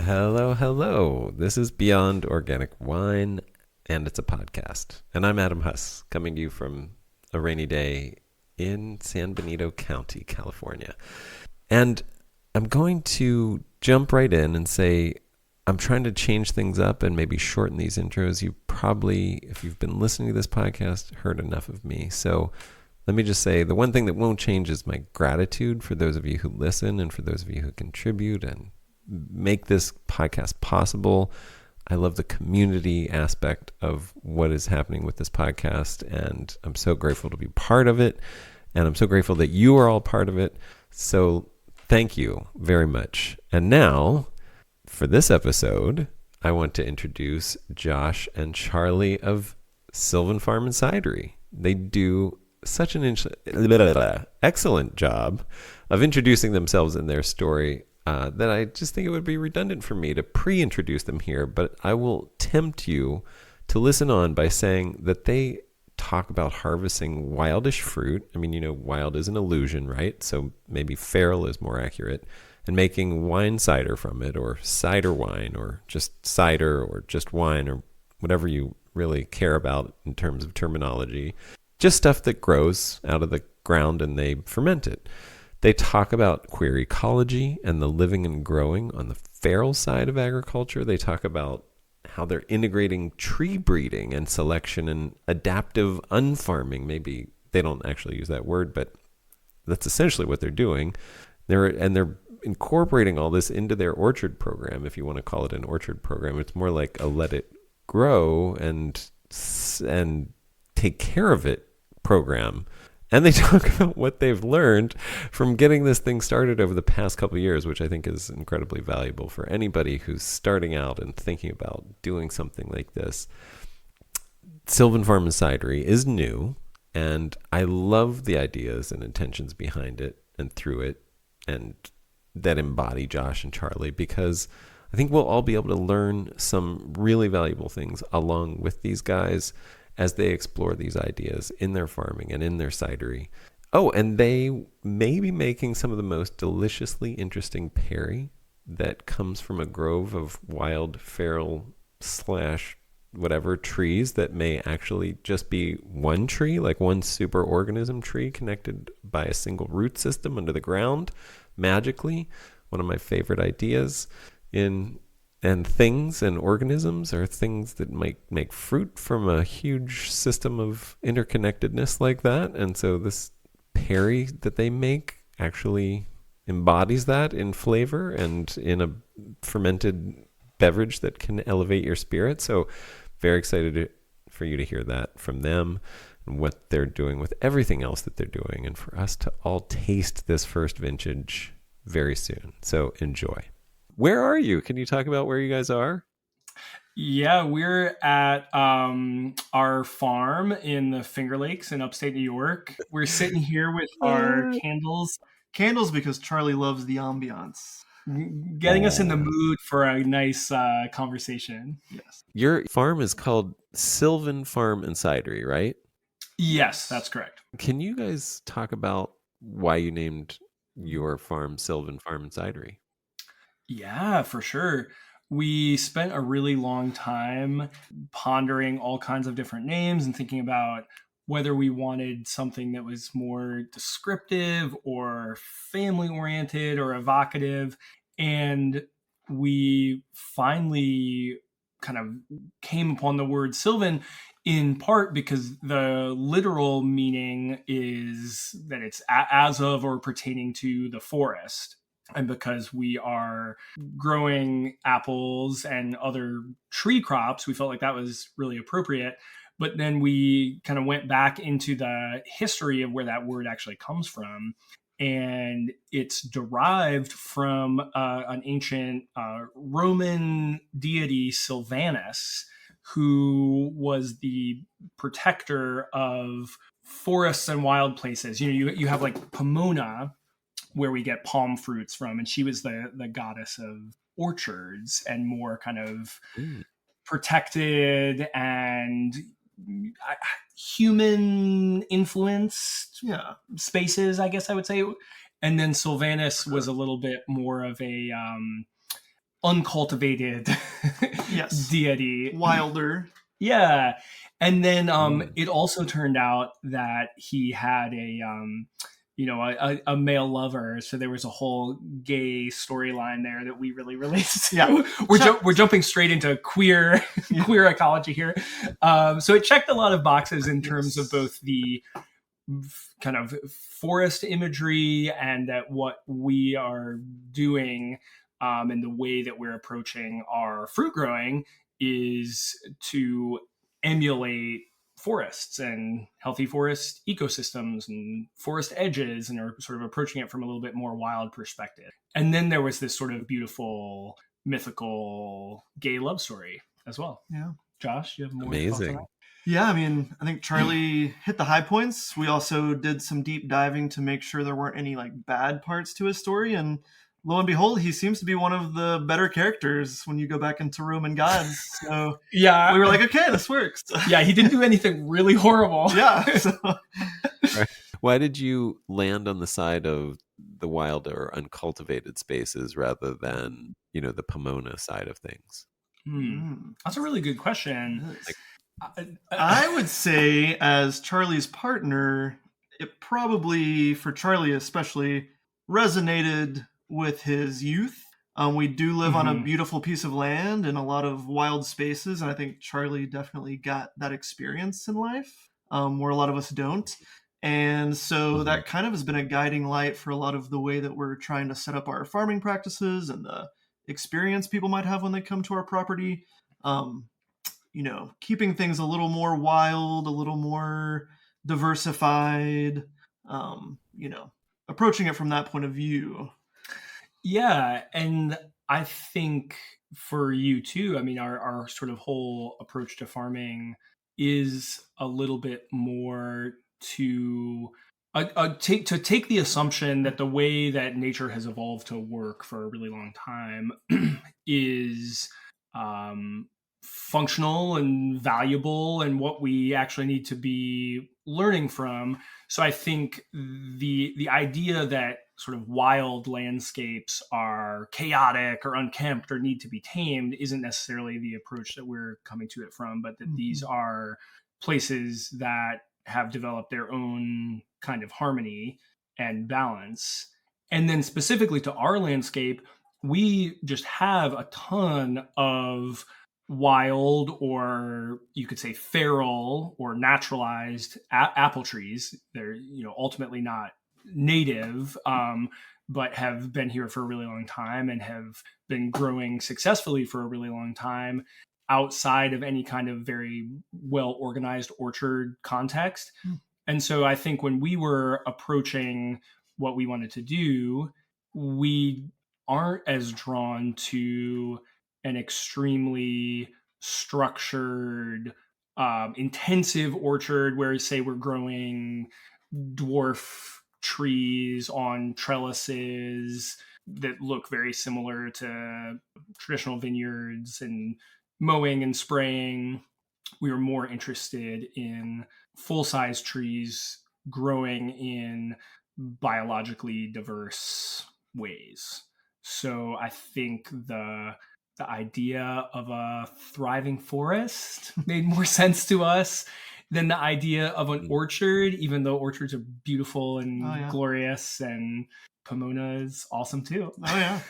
Hello, hello. This is Beyond Organic Wine, and it's a podcast. And I'm Adam Huss, coming to you from a rainy day in San Benito County, California. And I'm going to jump right in and say I'm trying to change things up and maybe shorten these intros. You probably, if you've been listening to this podcast, heard enough of me. So let me just say the one thing that won't change is my gratitude for those of you who listen and for those of you who contribute and make this podcast possible. I love the community aspect of what is happening with this podcast, and I'm so grateful to be part of it, and I'm so grateful that you are all part of it. So thank you very much. And now, for this episode, I want to introduce Josh and Charlie of Sylvan Farm and Cidery. They do such an excellent job of introducing themselves and their story that I just think it would be redundant for me to pre-introduce them here, but I will tempt you to listen on by saying that they talk about harvesting wildish fruit. I mean, you know, wild is an illusion, right? So maybe feral is more accurate. And making wine cider from it, or cider wine, or just cider, or just wine, or whatever you really care about in terms of terminology. Just stuff that grows out of the ground and they ferment it. They talk about queer ecology and the living and growing on the feral side of agriculture. They talk about how they're integrating tree breeding and selection and adaptive unfarming. Maybe they don't actually use that word, but that's essentially what they're doing. They're incorporating all this into their orchard program, if you want to call it an orchard program. It's more like a let it grow and take care of it program. And they talk about what they've learned from getting this thing started over the past couple of years, which I think is incredibly valuable for anybody who's starting out and thinking about doing something like this. Sylvan Farm and Cidery is new, and I love the ideas and intentions behind it and through it, and that embody Josh and Charlie, because I think we'll all be able to learn some really valuable things along with these guys as they explore these ideas in their farming and in their cidery. Oh, and they may be making some of the most deliciously interesting perry that comes from a grove of wild feral / whatever trees that may actually just be one tree, like one super organism tree connected by a single root system under the ground magically. One of my favorite ideas and things and organisms are things that might make fruit from a huge system of interconnectedness like that. And so this perry that they make actually embodies that in flavor and in a fermented beverage that can elevate your spirit. So very excited for you to hear that from them and what they're doing with everything else that they're doing, and for us to all taste this first vintage very soon. So enjoy. Where are you? Can you talk about where you guys are? Yeah, we're at our farm in the Finger Lakes in upstate New York. We're sitting here with our candles because Charlie loves the ambiance, getting us in the mood for a nice conversation. Yes. Your farm is called Sylvan Farm and Cidery, right? Yes, that's correct. Can you guys talk about why you named your farm Sylvan Farm and Cidery? Yeah, for sure. We spent a really long time pondering all kinds of different names and thinking about whether we wanted something that was more descriptive or family oriented or evocative. And we finally kind of came upon the word Sylvan in part because the literal meaning is that it's as of or pertaining to the forest. And because we are growing apples and other tree crops, we felt like that was really appropriate. But then we kind of went back into the history of where that word actually comes from. And it's derived from an ancient Roman deity, Sylvanus, who was the protector of forests and wild places. You have like Pomona, where we get palm fruits from, and she was the goddess of orchards and more kind of protected and human influenced spaces, I guess I would say. And then Sylvanus was a little bit more of uncultivated Yes. deity. Wilder. Yeah. And then it also turned out that he had a male lover. So there was a whole gay storyline there that we really related to. Yeah. We're jumping straight into queer ecology here. So it checked a lot of boxes in terms of both the kind of forest imagery and that what we are doing and the way that we're approaching our fruit growing is to emulate forests and healthy forest ecosystems and forest edges, and are sort of approaching it from a little bit more wild perspective. And then there was this sort of beautiful mythical gay love story as well. Yeah. Josh, you have more Amazing. thoughts on that? Yeah, I mean, I think Charlie hit the high points. We also did some deep diving to make sure there weren't any like bad parts to his story, and lo and behold, he seems to be one of the better characters when you go back into Roman gods. So yeah, we were like, okay, this works. Yeah, he didn't do anything really horrible. Yeah. So. Right. Why did you land on the side of the wild or uncultivated spaces rather than, the Pomona side of things? That's a really good question. I would say, as Charlie's partner, it probably, for Charlie especially, resonated with his youth. We do live on a beautiful piece of land and a lot of wild spaces, and I think Charlie definitely got that experience in life, where a lot of us don't. And so that kind of has been a guiding light for a lot of the way that we're trying to set up our farming practices and the experience people might have when they come to our property. Keeping things a little more wild, a little more diversified, approaching it from that point of view. Yeah. And I think for you too, I mean, our sort of whole approach to farming is a little bit more to take the assumption that the way that nature has evolved to work for a really long time is functional and valuable and what we actually need to be learning from. So I think the idea that sort of wild landscapes are chaotic or unkempt or need to be tamed isn't necessarily the approach that we're coming to it from, but that these are places that have developed their own kind of harmony and balance. And then specifically to our landscape, we just have a ton of wild, or you could say feral or naturalized apple trees. They're ultimately not native, but have been here for a really long time and have been growing successfully for a really long time outside of any kind of very well organized orchard context. And so I think when we were approaching what we wanted to do, we aren't as drawn to an extremely structured, intensive orchard where, say, we're growing dwarf trees on trellises that look very similar to traditional vineyards and mowing and spraying. We were more interested in full-size trees growing in biologically diverse ways. So I think the idea of a thriving forest made more sense to us than the idea of an orchard, even though orchards are beautiful and glorious, and Pomona is awesome too. Oh, yeah.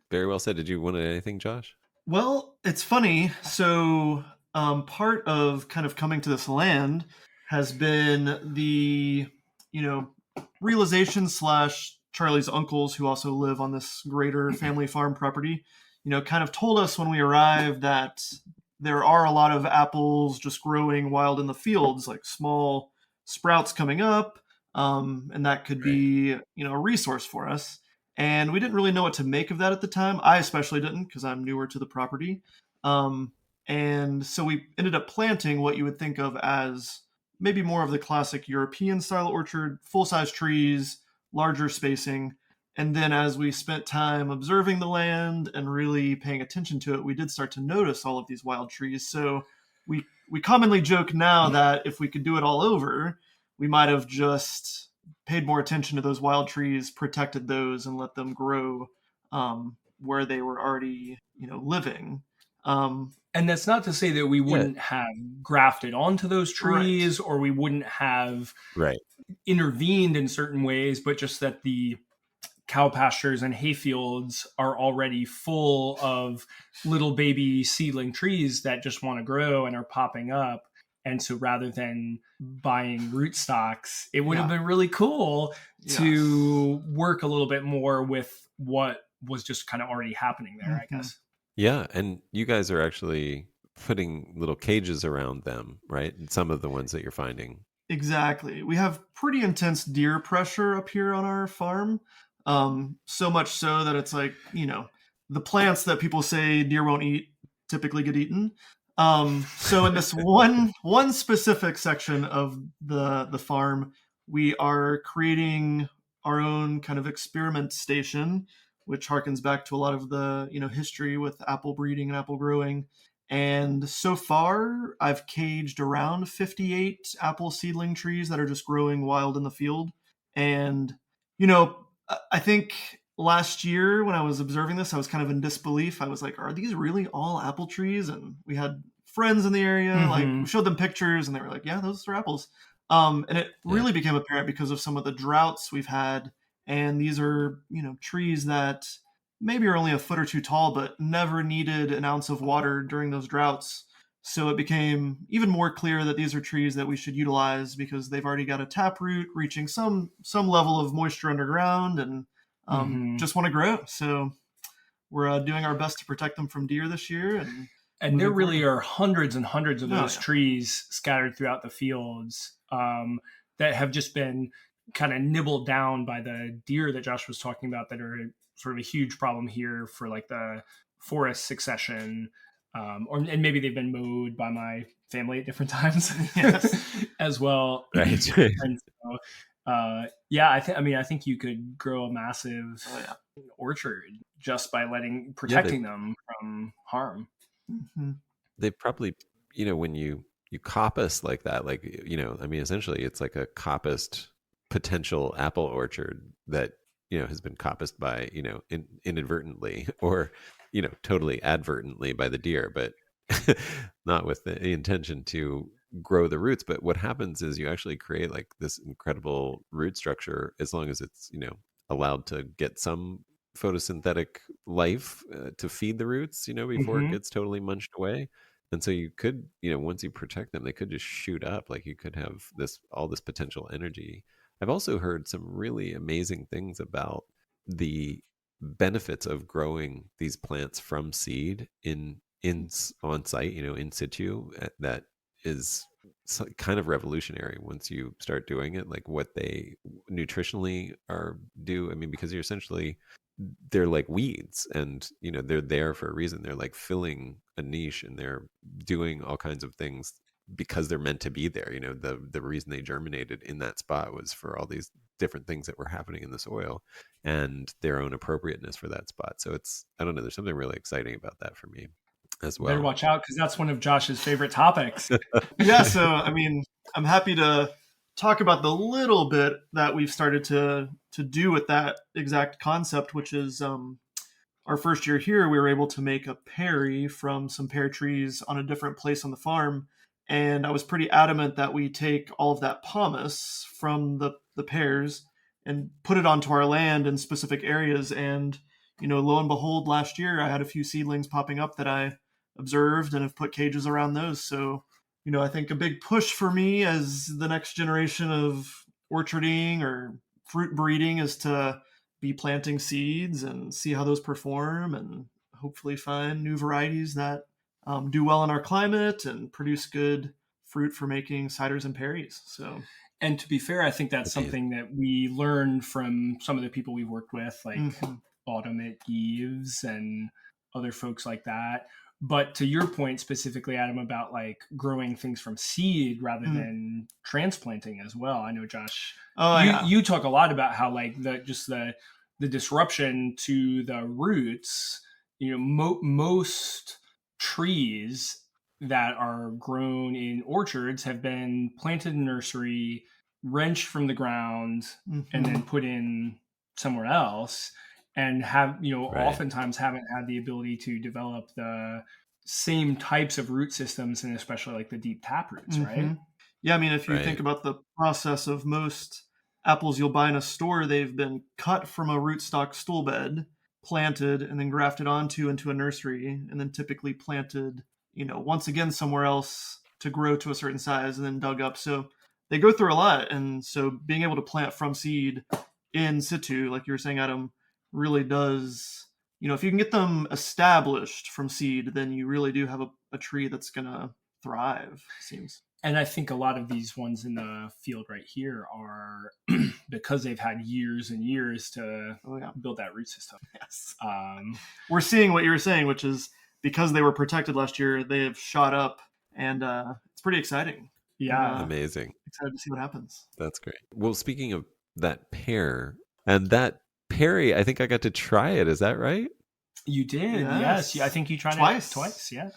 Very well said. Did you want to add anything, Josh? Well, it's funny. So part of kind of coming to this land has been the, realization / Charlie's uncles, who also live on this greater family farm property, kind of told us when we arrived that there are a lot of apples just growing wild in the fields, like small sprouts coming up. And that could be, a resource for us. And we didn't really know what to make of that at the time. I especially didn't, because I'm newer to the property. And so we ended up planting what you would think of as maybe more of the classic European style orchard, full-size trees, larger spacing. And then as we spent time observing the land and really paying attention to it, we did start to notice all of these wild trees. So we commonly joke now that if we could do it all over, we might have just paid more attention to those wild trees, protected those, and let them grow where they were already, living. Um, And that's not to say that we Yeah. wouldn't have grafted onto those Right. trees or we wouldn't have Right. intervened in certain ways, but just that the cow pastures and hayfields are already full of little baby seedling trees that just want to grow and are popping up. And so rather than buying rootstocks, it would have Yeah. been really cool to work a little bit more with what was just kind of already happening there, I guess. Yeah, and you guys are actually putting little cages around them, right? Some of the ones that you're finding. Exactly. We have pretty intense deer pressure up here on our farm. So much so that it's like, the plants that people say deer won't eat typically get eaten. So in this one specific section of the farm, we are creating our own kind of experiment station, which harkens back to a lot of the, history with apple breeding and apple growing. And so far, I've caged around 58 apple seedling trees that are just growing wild in the field. And, I think last year when I was observing this, I was kind of in disbelief. I was like, are these really all apple trees? And we had friends in the area, like we showed them pictures and they were like, yeah, those are apples. And it really became apparent because of some of the droughts we've had. And these are, trees that maybe are only a foot or two tall, but never needed an ounce of water during those droughts. So it became even more clear that these are trees that we should utilize because they've already got a taproot reaching some level of moisture underground and just want to grow. So we're doing our best to protect them from deer this year. And there really are hundreds and hundreds of those trees scattered throughout the fields that have just been kind of nibbled down by the deer that Josh was talking about that are sort of a huge problem here for like the forest succession. And maybe they've been mowed by my family at different times as well. Right. And so, I think you could grow a massive orchard just by protecting them from harm. They probably, when you coppice like that, like, essentially it's like a coppiced potential apple orchard that, has been coppiced by, inadvertently or, totally advertently by the deer, but not with the intention to grow the roots. But what happens is you actually create like this incredible root structure as long as it's, allowed to get some photosynthetic life to feed the roots, before it gets totally munched away. And so you could, once you protect them, they could just shoot up. Like you could have all this potential energy. I've also heard some really amazing things about the benefits of growing these plants from seed on site, in situ. That is kind of revolutionary once you start doing it. Like what they nutritionally do. I mean, because they're like weeds, and they're there for a reason. They're like filling a niche, and they're doing all kinds of things because they're meant to be there. The reason they germinated in that spot was for all these different things that were happening in the soil and their own appropriateness for that spot. So I don't know, there's something really exciting about that for me as well. Better watch out because that's one of Josh's favorite topics. Yeah, so I mean, I'm happy to talk about the little bit that we've started to do with that exact concept, which is our first year here, we were able to make a perry from some pear trees on a different place on the farm. And I was pretty adamant that we take all of that pomace from the pears and put it onto our land in specific areas. And, lo and behold, last year I had a few seedlings popping up that I observed and have put cages around those. So, I think a big push for me as the next generation of orcharding or fruit breeding is to be planting seeds and see how those perform and hopefully find new varieties that do well in our climate and produce good fruit for making ciders and perries. So, and to be fair, I think that's something that we learned from some of the people we've worked with, like Autumn at Eves and other folks like that. But to your point specifically, Adam, about like growing things from seed rather than transplanting as well. I know, Josh, you talk a lot about how like the disruption to the roots. Most trees that are grown in orchards have been planted in nursery, wrenched from the ground, and then put in somewhere else. and have, Right. oftentimes haven't had the ability to develop the same types of root systems, and especially like the deep tap roots, Hmm. right? Yeah, I mean, if you think Right. about the process of most apples you'll buy in a store, they've been cut from a rootstock stool bed, planted, and then grafted onto into a nursery, and then typically planted, once again somewhere else to grow to a certain size, and then dug up. So they go through a lot, and so being able to plant from seed in situ, like you were saying, Adam, really does. If you can get them established from seed, then you really do have a tree that's gonna thrive. It seems. And I think a lot of these ones in the field right here are because they've had years and years to Oh yeah. build that root system. Yes. Um, We're seeing what you were saying, which is because they were protected last year, they have shot up, and it's pretty exciting. I'm yeah, Amazing. excited to see what happens. That's great. Well, speaking of that pear and that Perry, I think I got to try it. Is that right? you did. Yes. Yeah, I Yes, think you tried it twice. twice. Yeah.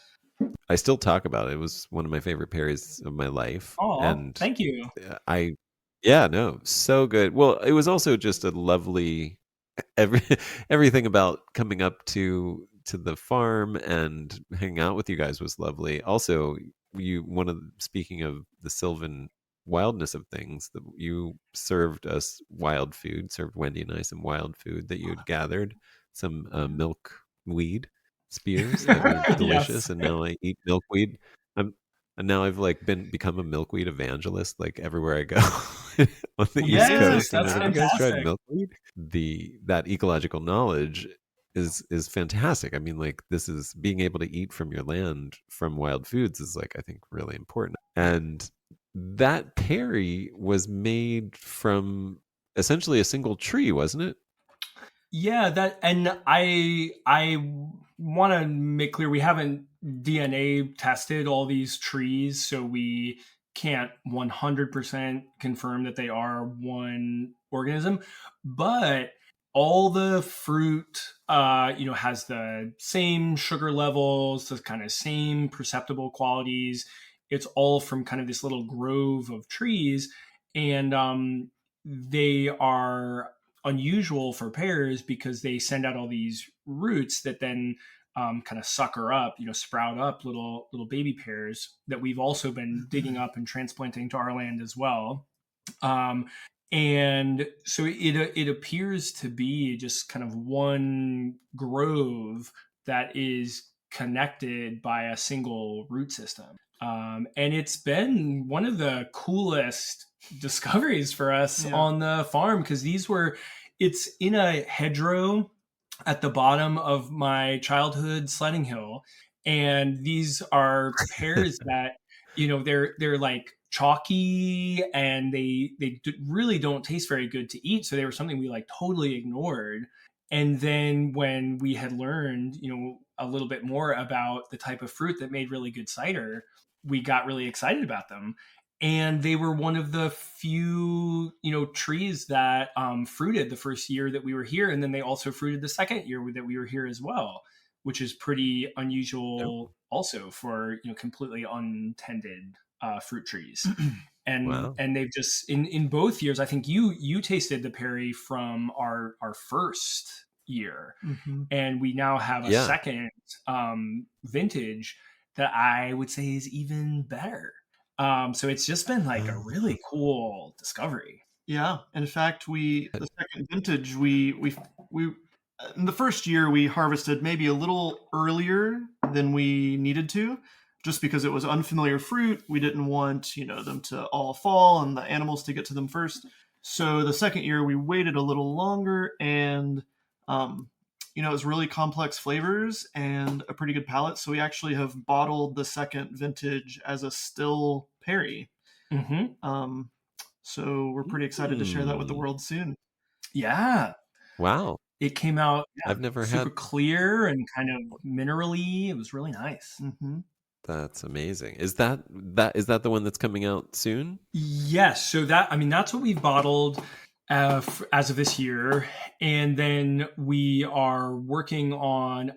I still talk about it. It was one of my favorite Perrys of my life. Oh, And thank you. I, yeah, no, so good. Well, it was also just a lovely every everything about coming up to the farm and hanging out with you guys was lovely. Also, you one of speaking of the Sylvan wildness of things, that you served us wild food, served Wendy and I some wild food that you had gathered, some milkweed spears that were delicious, Yes. and now I eat milkweed. I'm and now I've like become a milkweed evangelist like everywhere I go on the East Yes, Coast. I'm that's like, have you guys tried fantastic. milkweed? That ecological knowledge is fantastic. I mean, like this is being able to eat from your land from wild foods is like I think really important. And that Perry was made from essentially a single tree, wasn't it? Yeah, that, and I want to make clear we haven't DNA tested all these trees, so we can't 100% confirm that they are one organism, but all the fruit has the same sugar levels, the kind of same perceptible qualities. It's all from kind of this little grove of trees, and they are unusual for pears because they send out all these roots that then kind of sucker up, sprout up little baby pears that we've also been digging up and transplanting to our land as well. Um, and so it appears to be just kind of one grove that is connected by a single root system. And it's been one of the coolest discoveries for us Yeah. on the farm because it's in a hedgerow at the bottom of my childhood sledding hill. And these are pears that, they're like chalky and really don't taste very good to eat. So they were something we like totally ignored. And then when we had learned, a little bit more about the type of fruit that made really good cider, we got really excited about them. And they were one of the few, trees that fruited the first year that we were here, and then they also fruited the second year that we were here as well, which is pretty Oh, unusual, also for completely untended fruit trees. and wow. and they've just in both years. I think you tasted the Perry from our first year, Hmm. and we now have a Yeah. second vintage that I would say is even better. So it's just been like a Uh, really cool discovery. Yeah. In fact, the second vintage we in the first year we harvested maybe a little earlier than we needed to, just because it was unfamiliar fruit. We didn't want them to all fall and the animals to get to them first. So the second year we waited a little longer, and um, it was really complex flavors and a pretty good palate. So we actually have bottled the second vintage as a still Perry. Hmm. Um, so we're pretty excited to share that with the mm, world soon. Yeah, wow. it came out, yeah, I've never super had clear and kind of minerally. It was really nice. Hmm. That's amazing. Is that the one that's coming out soon? Yes, so that's what we've bottled as of this year, and then we are working on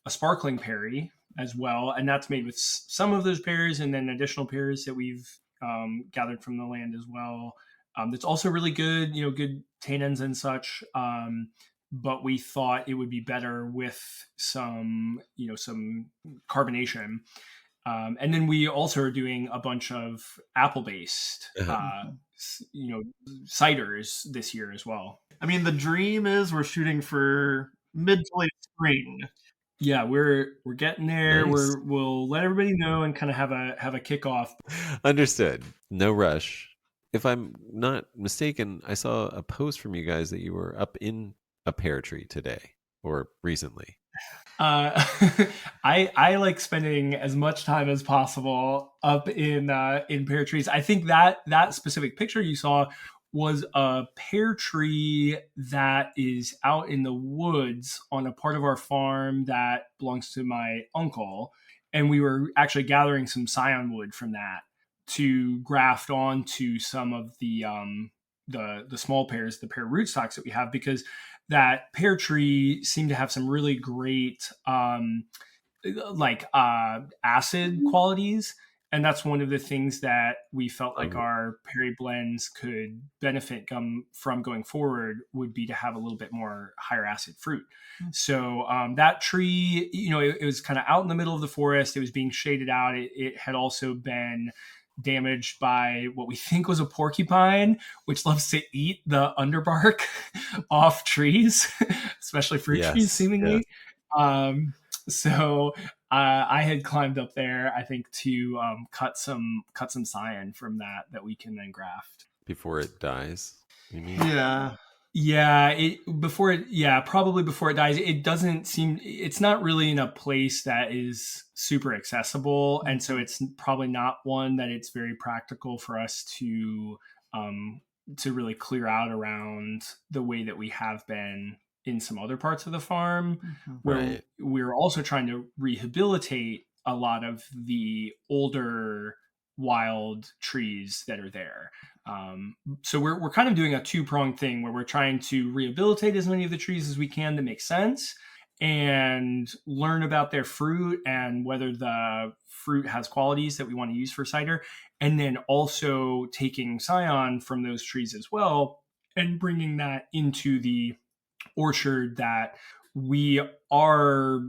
a sparkling perry as well, and that's made with some of those pears, and then additional pears that we've gathered from the land as well. That's also really good, good tannins and such. but we thought it would be better with some carbonation. And then we also are doing a bunch of apple based, Mhm. ciders this year as well. I mean, the dream is we're shooting for mid to late spring. Yeah, we're getting there. Nice. We'll let everybody know and kind of have a kickoff. Understood. No rush. If I'm not mistaken, I saw a post from you guys that you were up in a pear tree today or recently. Uh, I like spending as much time as possible up in pear trees. I think that specific picture you saw was a pear tree that is out in the woods on a part of our farm that belongs to my uncle, and we were actually gathering some scion wood from that to graft onto some of the small pears, the pear rootstocks that we have, because that pear tree seemed to have some really great acid qualities, and that's one of the things that we felt like Um, our perry blends could benefit from going forward, would be to have a little bit more higher acid fruit. So that tree, it was kind of out in the middle of the forest. It was being shaded out. It had also been damaged by what we think was a porcupine, which loves to eat the underbark off trees, especially fruit trees, yes, yes. seemingly. So I had climbed up there, I think, to cut some scion from that we can then graft. Before it dies, you mean? Yeah. Yeah, probably before it dies. It doesn't seem, it's not really in a place that is super accessible, and so it's probably not one that it's very practical for us um to really clear out around the way that we have been in some other parts of the farm, Mhm. where Right. we're also trying to rehabilitate a lot of the older wild trees that are there. So we're kind of doing a two-pronged thing where we're trying to rehabilitate as many of the trees as we can that make sense, and learn about their fruit and whether the fruit has qualities that we want to use for cider, and then also taking scion from those trees as well and bringing that into the orchard that we are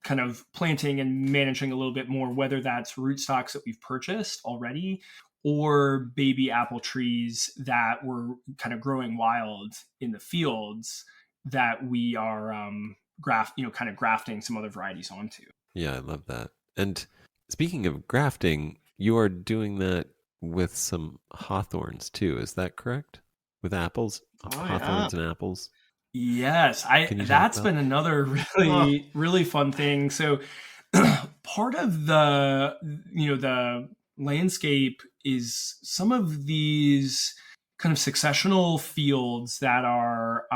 kind of planting and managing a little bit more, whether that's rootstocks that we've purchased already or baby apple trees that were kind of growing wild in the fields that we are kind of grafting some other varieties onto. Yeah, I love that. And speaking of grafting, you are doing that with some hawthorns too. Is that correct? With apples, Oh yeah. hawthorns and apples. Yes, I Can you talk that's about? been another Oh, really really fun thing. So part of the landscape is some of these kind of successional fields that are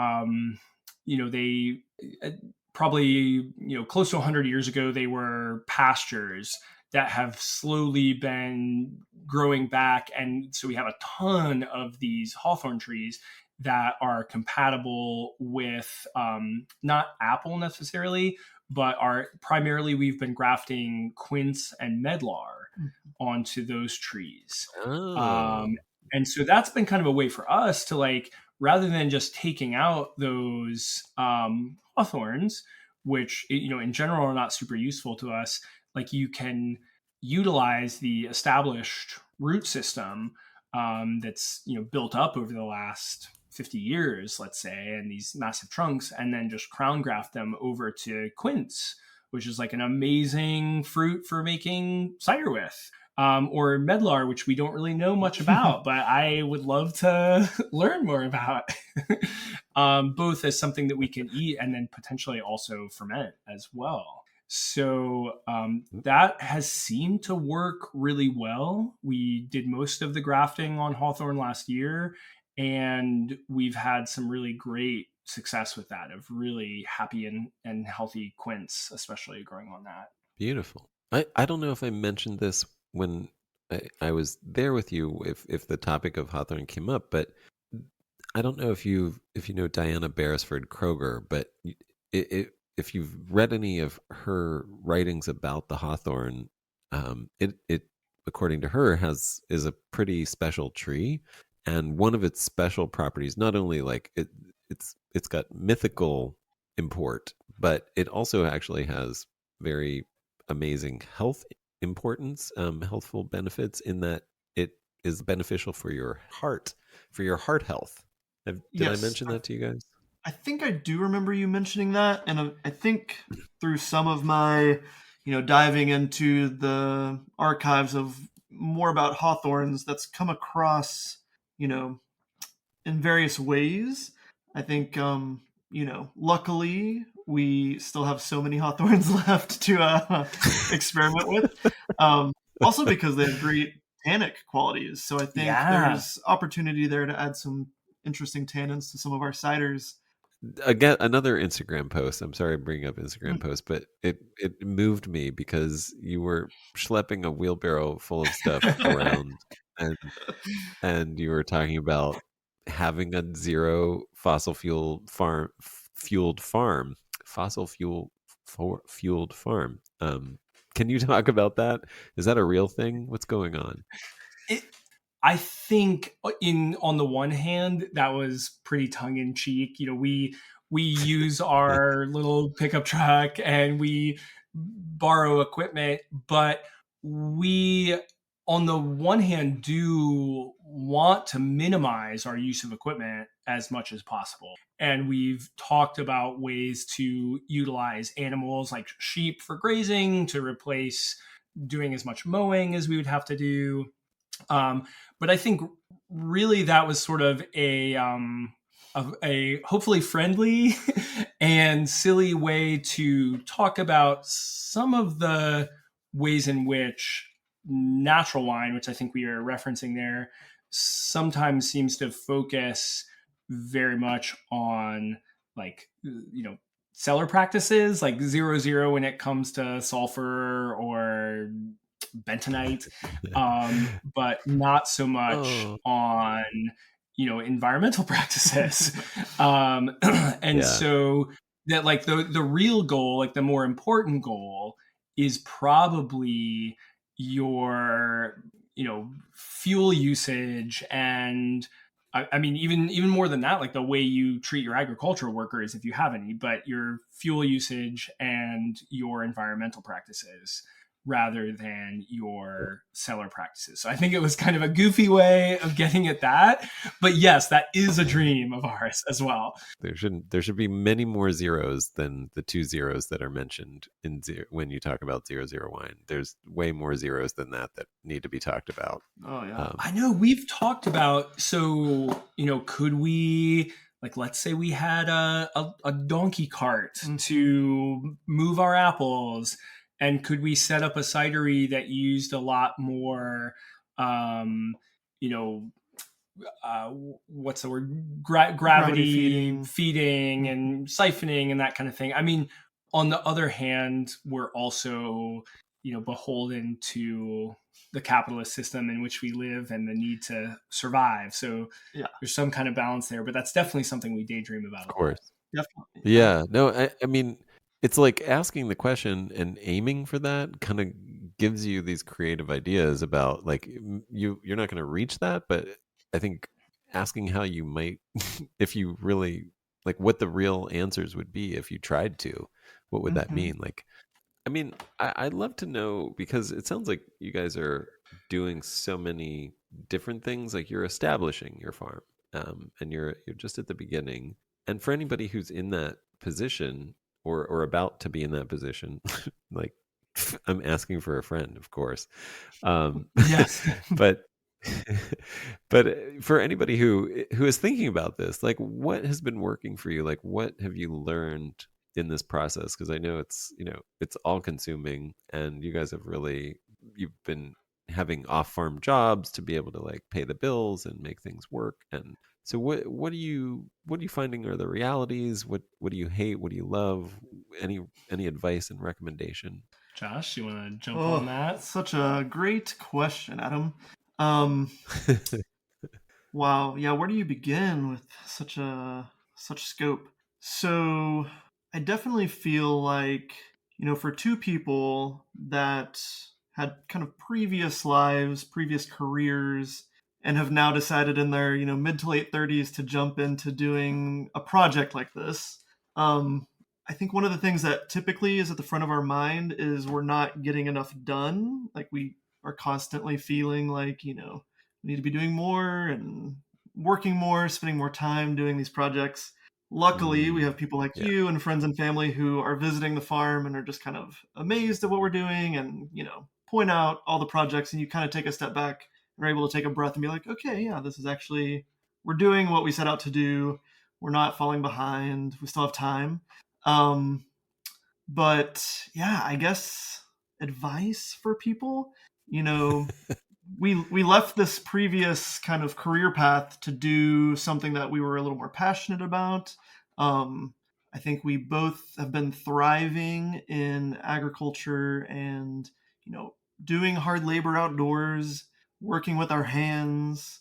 they uh, probably close to 100 years ago they were pastures that have slowly been growing back, and so we have a ton of these hawthorn trees that are compatible with not apple necessarily, but are primarily we've been grafting quince and medlar onto those trees. Oh, Um, and so that's been kind of a way for us to, like, rather than just taking out those hawthorns, which in general are not super useful to us, like you can utilize the established root system that's built up over the last 50 years, let's say, and these massive trunks, and then just crown graft them over to quince, which is like an amazing fruit for making cider with. Or medlar, which we don't really know much about, but I would love to learn more about, both as something that we can eat and then potentially also ferment as well. So that has seemed to work really well. We did most of the grafting on hawthorn last year, and we've had some really great success with that, of really happy and healthy quince, especially growing on that. beautiful. I don't know if I mentioned this when I was there with you, if the topic of hawthorn came up, but I don't know if you know Diana Beresford Kroger, but if you've read any of her writings about the hawthorn, it according to her is a pretty special tree, and one of its special properties, not only like it's it's got mythical import, but it also actually has very amazing health importance, healthful benefits in that it is beneficial for your heart health. Did I Yes, mention that to you guys? I think I do remember you mentioning that, and I think through some of my, diving into the archives of more about hawthorns, that's come across, you know, in various ways. I think, luckily we still have so many hawthorns left to experiment with. Also because they have great tannic qualities, so I think Yeah. there's opportunity there to add some interesting tannins to some of our ciders. Again, another Instagram post. I'm sorry I'm bringing up Instagram Mm. post, but it moved me because you were schlepping a wheelbarrow full of stuff around, and you were talking about having a zero fossil fuel farm, fueled farm, fossil fuel fueled farm. Can you talk about that? Is that a real thing? What's going on? It, I think in on the one hand that was pretty tongue in cheek. We use our little pickup truck and we borrow equipment, but we on the one hand do want to minimize our use of equipment as much as possible. And we've talked about ways to utilize animals like sheep for grazing to replace doing as much mowing as we would have to do. But I think really that was sort of a hopefully friendly and silly way to talk about some of the ways in which natural wine, which I think we are referencing there, sometimes seems to focus very much on like cellar practices like 0 0 when it comes to sulfur or bentonite, but not so much Oh, on environmental practices. And yeah. so that like the real goal, like the more important goal, is probably your fuel usage and I mean even more than that, like the way you treat your agricultural workers if you have any, but your fuel usage and your environmental practices rather than your seller practices. So I think it was kind of a goofy way of getting at that. But yes, that is a dream of ours as well. There should be many more zeros than the two zeros that are mentioned when you talk about 0 0 wine. There's way more zeros than that need to be talked about. Oh yeah. I know we've talked about, so, could we, like, let's say we had a donkey cart to move our apples, and could we set up a cidery that used a lot more, you know, what's the word? Gravity Gravity feeding. feeding and siphoning and that kind of thing. I mean, on the other hand, we're also, beholden to the capitalist system in which we live and the need to survive. So Yeah, there's some kind of balance there, but that's definitely something we daydream about Of a lot. course. definitely. Yeah. Yeah. No, I mean, it's like asking the question and aiming for that kind of gives you these creative ideas about like you're not going to reach that, but I think asking how you might if you really like what the real answers would be if you tried to, what would that Hmm. mean? Like I mean, I'd love to know because it sounds like you guys are doing so many different things. Like you're establishing your farm, and you're just at the beginning. And for anybody who's in that position or about to be in that position, like I'm asking for a friend, of course. Um, Yes. but but for anybody who is thinking about this, like what has been working for you? Like what have you learned in this process? Because I know it's all consuming, and you guys have really you've been having off farm jobs to be able to like pay the bills and make things work. And so what are you finding are the realities? What do you hate? What do you love? Any advice and recommendation? Josh, you want to jump on Oh, that? such a great question, Adam. Um, wow. Yeah, where do you begin with such scope? So, I definitely feel like, for two people that had kind of previous lives, previous careers and have now decided in their mid to late 30s to jump into doing a project like this. I think one of the things that typically is at the front of our mind is we're not getting enough done. Like we are constantly feeling like we need to be doing more and working more, spending more time doing these projects. Luckily, we Mm, have people like yeah. you and friends and family who are visiting the farm and are just kind of amazed at what we're doing and, point out all the projects, and you kind of take a step back and are able to take a breath and be like, okay, yeah, this is actually, we're doing what we set out to do. We're not falling behind. We still have time. Um, but yeah, I guess advice for people, you know, we left this previous kind of career path to do something that we were a little more passionate about. Um, I think we both have been thriving in agriculture and doing hard labor outdoors, working with our hands,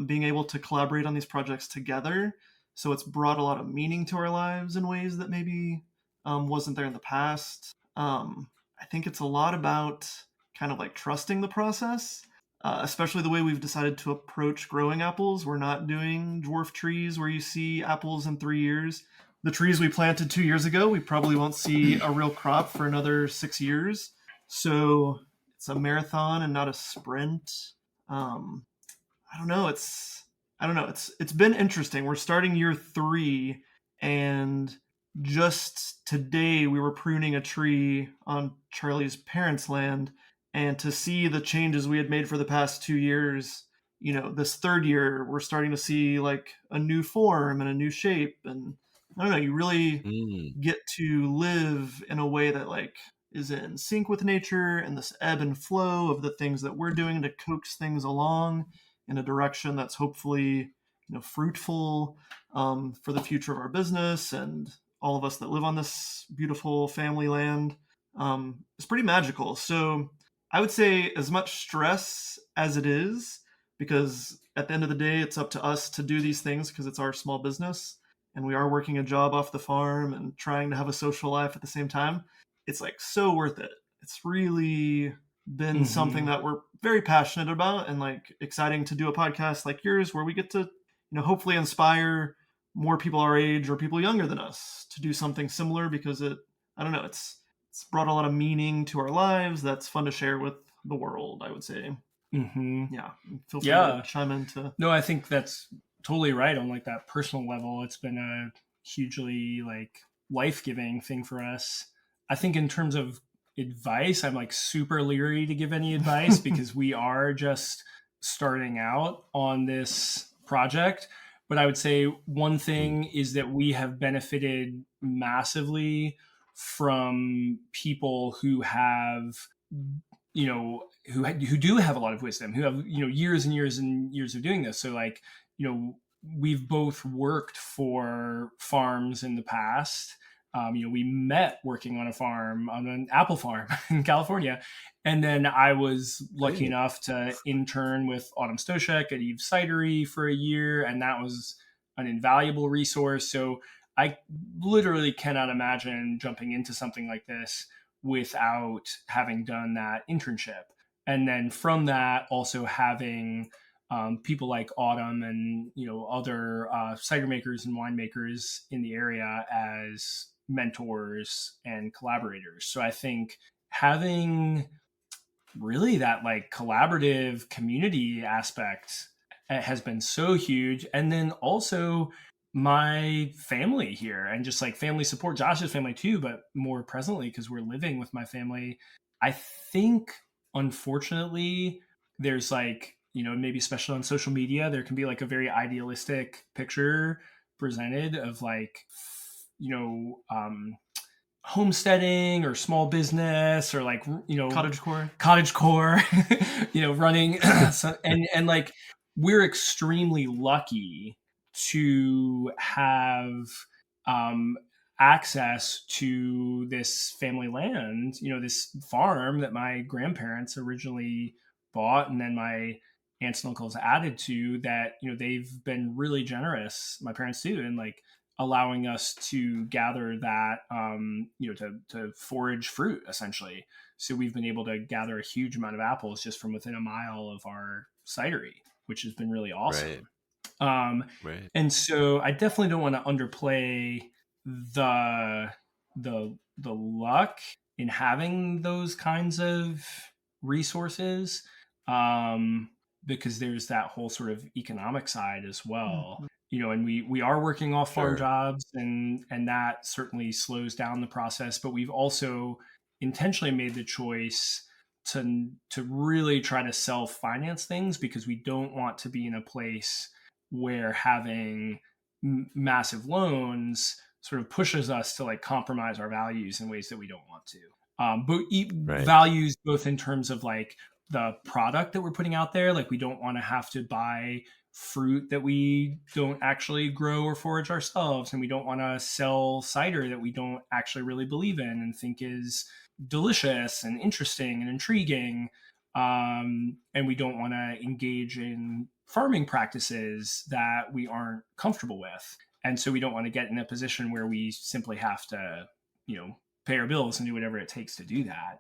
being able to collaborate on these projects together. So it's brought a lot of meaning to our lives in ways that maybe wasn't there in the past. I think it's a lot about kind of like trusting the process, especially the way we've decided to approach growing apples. We're not doing dwarf trees where you see apples in 3 years. The trees we planted 2 years ago, we probably won't see a real crop for another 6 years. So it's a marathon and not a sprint. Um, I don't know. It's been interesting. We're starting year 3, and just today we were pruning a tree on Charlie's parents' land, and to see the changes we had made for the past 2 years, this third year we're starting to see like a new form and a new shape, and I don't know. You really Mm, get to live in a way that like is in sync with nature and this ebb and flow of the things that we're doing to coax things along in a direction that's hopefully fruitful, for the future of our business and all of us that live on this beautiful family land. It's pretty magical. So I would say as much stress as it is, because at the end of the day it's up to us to do these things because it's our small business and we are working a job off the farm and trying to have a social life at the same time. It's like so worth it. It's really been something Mm-hmm. that we're very passionate about, and like exciting to do a podcast like yours where we get to hopefully inspire more people our age or people younger than us to do something similar, because I don't know, it's brought a lot of meaning to our lives that's fun to share with the world, I would say. Mm-hmm. Yeah, feel free to Yeah. chime into. No, I think that's totally right on like that personal level. It's been a hugely like life-giving thing for us. I think in terms of advice, I'm like super leery to give any advice because we are just starting out on this project. But I would say one mm, thing is that we have benefited massively from people who have, who do have a lot of wisdom, who have years and years and years of doing this. So like we've both worked for farms in the past. We met working on a farm, on an apple farm in California, and then I was lucky great. enough to intern with Autumn Stoshek at Eve Cidery for a year, and that was an invaluable resource. So I literally cannot imagine jumping into something like this without having done that internship. And then from that, also having people like Autumn and other cider makers and winemakers in the area as mentors and collaborators. So I think having really that like collaborative community aspect has been so huge. And then also my family here and just like family support, Josh's family too, but more presently because we're living with my family. I think unfortunately there's like, maybe especially on social media, there can be like a very idealistic picture presented of like, you know, um, homesteading or small business or like Cottage core. cottage core running so, and like we're extremely lucky to have um access to this family land, this farm that my grandparents originally bought and then my aunts and uncles added to, that they've been really generous, my parents too, and like allowing us to gather that, to forage fruit essentially. So we've been able to gather a huge amount of apples just from within a mile of our cidery. which has been really Right. awesome. Um, Right. and so I definitely don't want to underplay the the luck in having those kinds of resources, um, because there's that whole sort of economic side as well. Mhm. And we are working off farm Sure. jobs, and that certainly slows down the process. But we've also intentionally made the choice to really try to self finance things, because we don't want to be in a place where having massive loans sort of pushes us to like compromise our values in ways that we don't want to. But Right. values both in terms of like the product that we're putting out there. Like we don't want to have to buy fruit that we don't actually grow or forage ourselves, and we don't want to sell cider that we don't actually really believe in and think is delicious and interesting and intriguing. And we don't want to engage in farming practices that we aren't comfortable with. And so we don't want to get in a position where we simply have to, pay our bills and do whatever it takes to do that.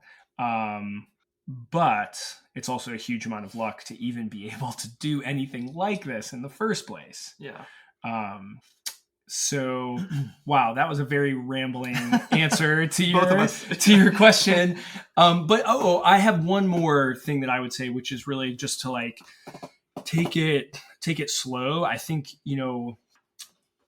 But it's also a huge amount of luck to even be able to do anything like this in the first place. Yeah. So, wow, that was a very rambling answer to Both of your us. to your question. But I have one more thing that I would say, which is really just to like take it slow. I think,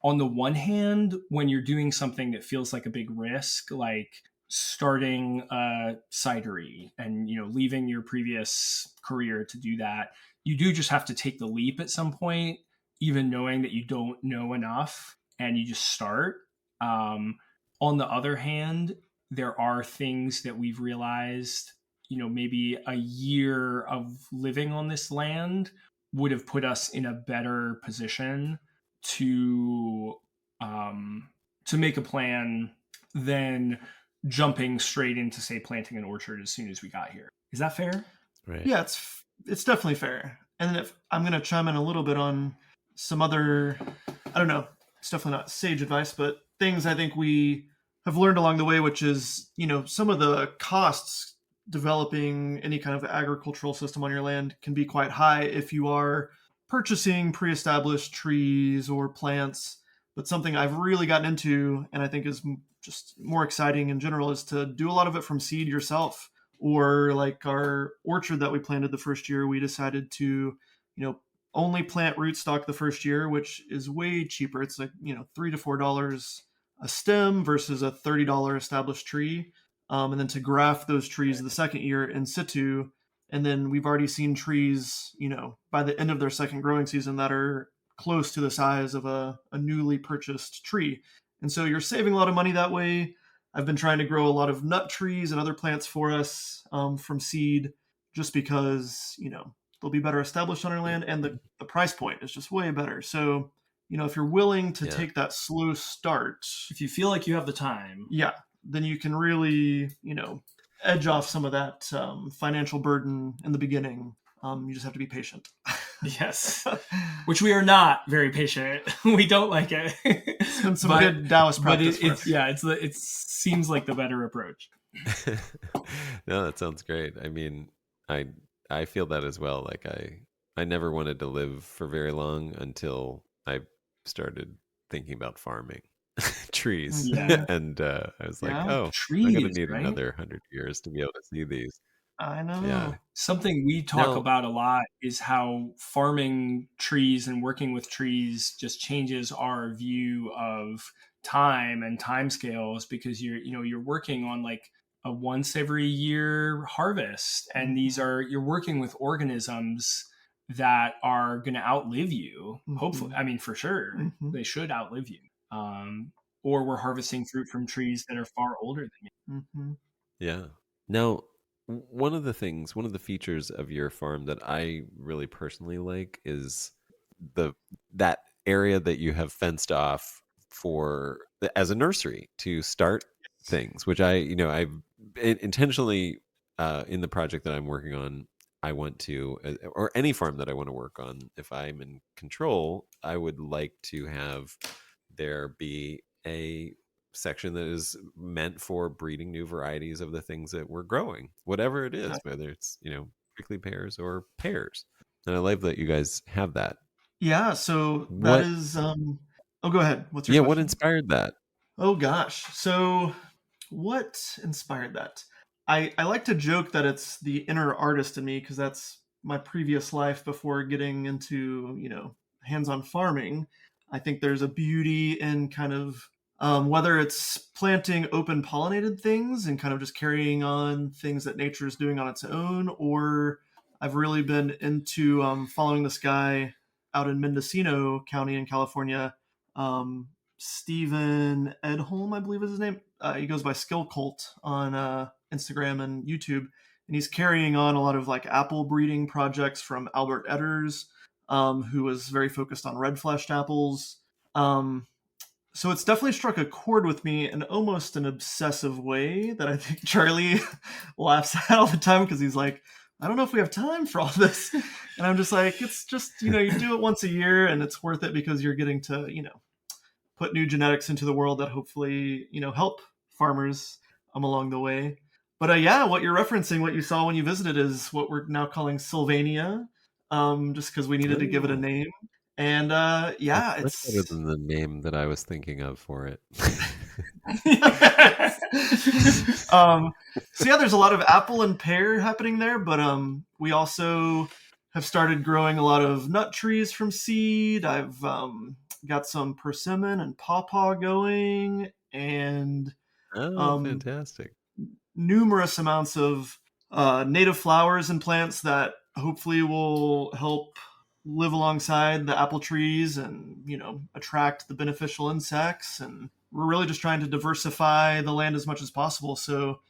on the one hand, when you're doing something that feels like a big risk, like starting a cidery and leaving your previous career to do that, you do just have to take the leap at some point, even knowing that you don't know enough, and you just start. On the other hand, there are things that we've realized, maybe a year of living on this land would have put us in a better position to make a plan than jumping straight into, say, planting an orchard as soon as we got here. Is that fair? Right. Yeah, it's definitely fair. And if I'm going to chime in a little bit on some other, I don't know, it's definitely not sage advice, but things I think we have learned along the way, which is, some of the costs developing any kind of agricultural system on your land can be quite high if you are purchasing pre-established trees or plants. But something I've really gotten into, and I think is just more exciting in general, is to do a lot of it from seed yourself. Or like our orchard that we planted the first year, we decided to, only plant rootstock the first year, which is way cheaper. It's like, $3 to $4 a stem versus a $30 established tree. And then to graft those trees the second year in situ. And then we've already seen trees, by the end of their second growing season that are close to the size of a newly purchased tree. And so you're saving a lot of money that way. I've been trying to grow a lot of nut trees and other plants for us from seed, just because, they'll be better established on our land, and the price point is just way better. So, if you're willing to take that slow start, if you feel like you have the time, yeah, then you can really, edge off some of that financial burden in the beginning. You just have to be patient. Yes, which we are not very patient. We don't like it. It's been some good Taoist practice for us. Yeah, it seems like the better approach. No, that sounds great. I mean, I feel that as well. Like I never wanted to live for very long until I started thinking about farming trees. Yeah. And I was like, Yeah, oh, I'm gonna Trees, need right? another 100 years to be able to see these. I know. Yeah. Something we talk Now, about a lot is how farming trees and working with trees just changes our view of time and timescales, because you're working on like a once every year harvest, and you're working with organisms that are going to outlive you. Hopefully, I mean, for sure, they should outlive you. Or we're harvesting fruit from trees that are far older than you. Mm-hmm. yeah. Now, one of the features of your farm that I really personally like is that area that you have fenced off for as a nursery to start things, which I've intentionally in the project that I'm working on, I want to, or any farm that I want to work on, if I'm in control, I would like to have there be a section that is meant for breeding new varieties of the things that we're growing, whatever it is, whether it's prickly pears or pears. And I love that you guys have that. Yeah, so that What, is oh, go ahead. What's your yeah, what question? inspired that? Oh gosh. So what inspired that? I like to joke that it's the inner artist in me because that's my previous life before getting into, hands-on farming. I think there's a beauty in kind of whether it's planting open pollinated things and kind of just carrying on things that nature is doing on its own, or I've really been into following this guy out in Mendocino County in California. Stephen Edholm, I believe is his name. He goes by Skill Cult on Instagram and YouTube, and he's carrying on a lot of like apple breeding projects from Albert Edders, who was very focused on red fleshed apples. So it's definitely struck a chord with me in almost an obsessive way that I think Charlie laughs at all the time because he's like, I don't know if we have time for all this. And I'm just like, it's just, you do it once a year and it's worth it because you're getting to, put new genetics into the world that hopefully help farmers along the way. But yeah, what you're referencing, what you saw when you visited, is what we're now calling Sylvania, just because we needed to give it a Oh, name. And that's yeah, much better it's than the name that I was thinking of for it. so yeah, there's a lot of apple and pear happening there, but we also have started growing a lot of nut trees from seed. I've got some persimmon and pawpaw going, and Oh, um, fantastic. numerous amounts of native flowers and plants that hopefully will help live alongside the apple trees and attract the beneficial insects. And we're really just trying to diversify the land as much as possible, so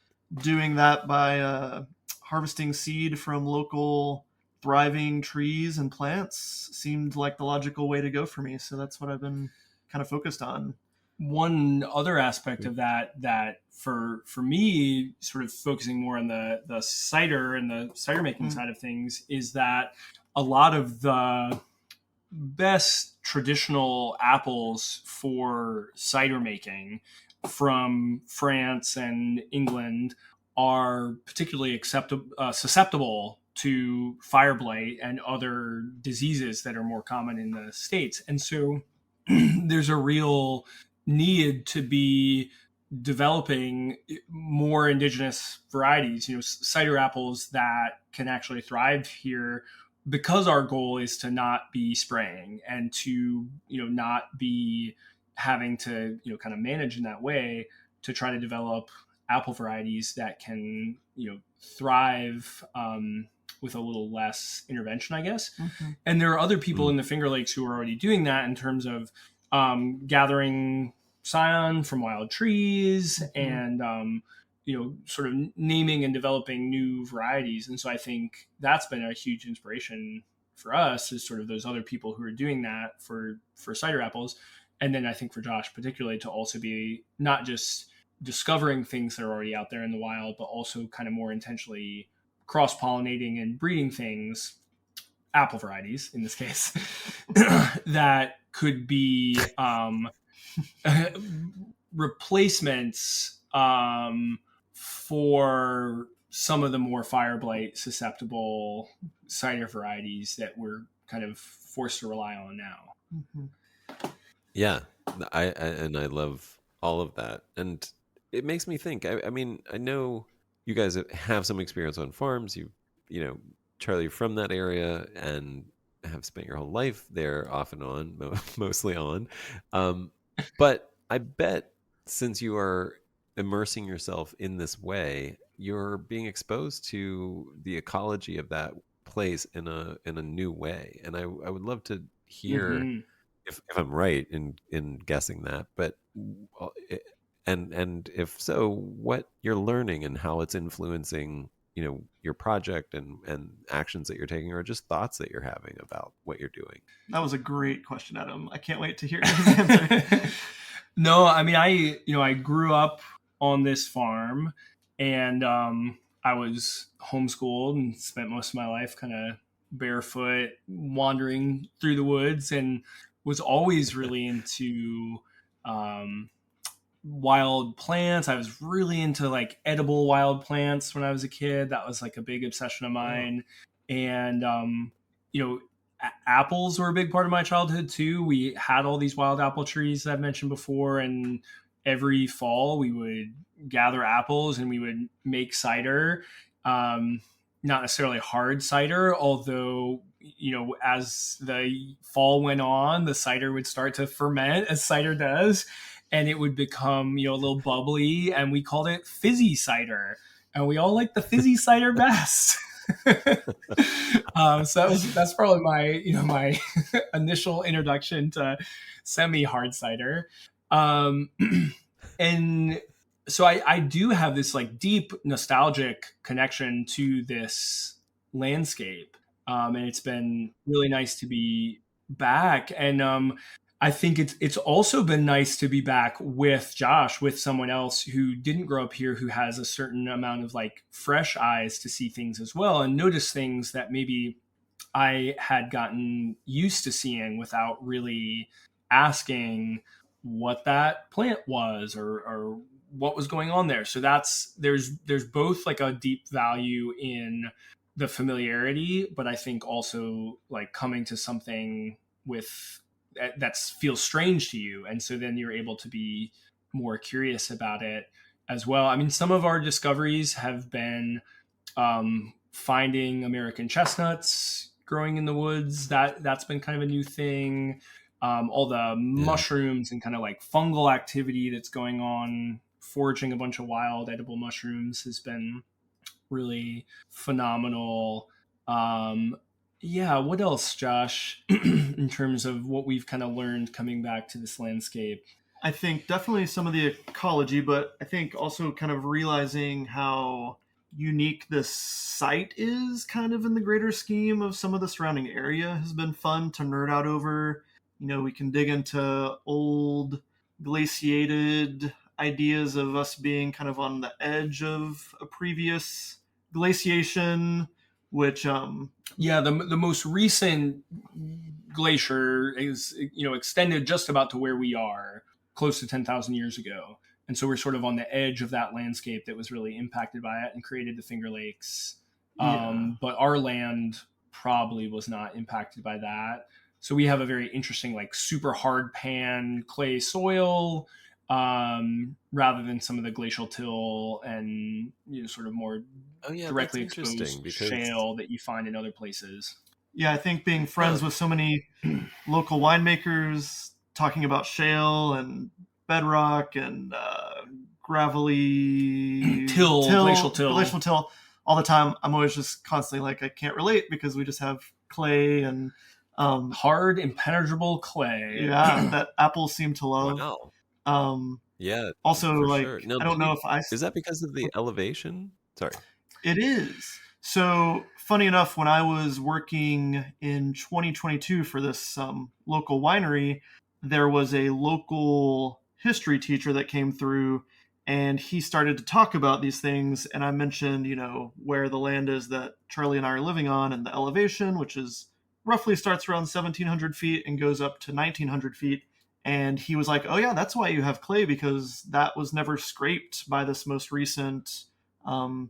doing that by harvesting seed from local thriving trees and plants seemed like the logical way to go for me, so that's what I've been kind of focused on. One other aspect of that for me, sort of focusing more on the cider and the cider making Mm. side of things, is that a lot of the best traditional apples for cider making from France and England are particularly susceptible to fire blight and other diseases that are more common in the States. And so there's a real need to be developing more indigenous varieties, cider apples that can actually thrive here, because our goal is to not be spraying and to not be having to kind of manage in that way, to try to develop apple varieties that can thrive with a little less intervention, I guess. Mm-hmm. And there are other people Mm. in the Finger Lakes who are already doing that in terms of gathering scion from wild trees, Mm-hmm. and sort of naming and developing new varieties. And so I think that's been a huge inspiration for us, is sort of those other people who are doing that for cider apples. And then I think for Josh particularly, to also be not just discovering things that are already out there in the wild, but also kind of more intentionally cross-pollinating and breeding things, apple varieties in this case, that could be replacements for some of the more fire blight susceptible cider varieties that we're kind of forced to rely on now. Mm-hmm. Yeah, and I love all of that, and it makes me think. I mean, I know you guys have some experience on farms. You know, Charlie, you're from that area and have spent your whole life there, off and on, mostly on. But I bet since you are immersing yourself in this way, you're being exposed to the ecology of that place in a new way, and I would love to hear Mm-hmm. if I'm right in guessing that, but and if so, what you're learning and how it's influencing, your project and actions that you're taking, or just thoughts that you're having about what you're doing. That was a great question, Adam. I can't wait to hear his answer. No, I mean, I grew up on this farm, and I was homeschooled and spent most of my life kind of barefoot wandering through the woods, and was always really into um, wild plants. I was really into like edible wild plants when I was a kid. That was like a big obsession of Oh, mine. And apples were a big part of my childhood too. We had all these wild apple trees that I've mentioned before, and every fall we would gather apples and we would make cider. Not necessarily hard cider, although as the fall went on, the cider would start to ferment as cider does, and it would become a little bubbly, and we called it fizzy cider, and we all liked the fizzy cider best. So that's probably my initial introduction to semi hard cider. And so I do have this like deep nostalgic connection to this landscape. And it's been really nice to be back. And I think it's also been nice to be back with Josh, with someone else who didn't grow up here, who has a certain amount of like fresh eyes to see things as well and notice things that maybe I had gotten used to seeing without really asking what that plant was or what was going on there. So there's both like a deep value in the familiarity, but I think also like coming to something with that feels strange to you, and so then you're able to be more curious about it as well. I mean, some of our discoveries have been finding American chestnuts growing in the woods. That's been kind of a new thing. All the mushrooms and kind of like fungal activity that's going on, foraging a bunch of wild edible mushrooms has been really phenomenal. Yeah, what else, Josh, in terms of what we've kind of learned coming back to this landscape? I think definitely some of the ecology, but I think also kind of realizing how unique this site is kind of in the greater scheme of some of the surrounding area has been fun to nerd out over. We can dig into old glaciated ideas of us being kind of on the edge of a previous glaciation, which the most recent glacier is extended just about to where we are, close to 10,000 years ago, and so we're sort of on the edge of that landscape that was really impacted by it and created the Finger Lakes. But our land probably was not impacted by that, so we have a very interesting like super hard pan clay soil, rather than some of the glacial till and sort of more directly exposed shale that you find in other places. Yeah, I think being friends with so many local winemakers talking about shale and bedrock and gravelly glacial till all the time, I'm always just constantly like, I can't relate because we just have clay and hard impenetrable clay. Yeah, that apples seem to love. Wow. Yeah. Also, like, sure. Now, I don't know if is that because of the elevation? Sorry. It is. So, funny enough, when I was working in 2022 for this local winery, there was a local history teacher that came through, and he started to talk about these things. And I mentioned, where the land is that Charlie and I are living on, and the elevation, which is roughly starts around 1,700 feet and goes up to 1,900 feet. And he was like, oh, yeah, that's why you have clay, because that was never scraped by this most recent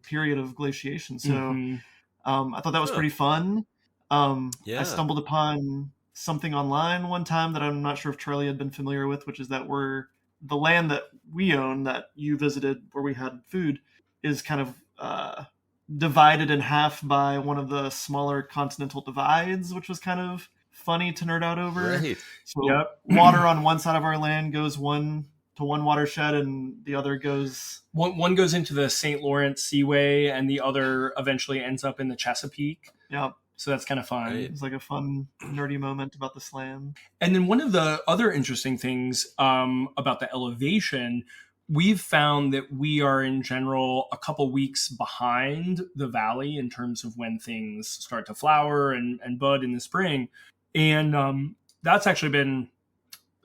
period of glaciation. So I thought that was pretty fun. I stumbled upon something online one time that I'm not sure if Charlie had been familiar with, which is that the land that we own, that you visited where we had food, is kind of divided in half by one of the smaller continental divides, which was kind of funny to nerd out over. Right. So water on one side of our land goes to one watershed, and the other goes... One goes into the St. Lawrence Seaway, and the other eventually ends up in the Chesapeake. Yep. So that's kind of fun. Right. It's like a fun, nerdy moment about this land. And then one of the other interesting things about the elevation, we've found that we are in general a couple weeks behind the valley in terms of when things start to flower and bud in the spring. And that's actually been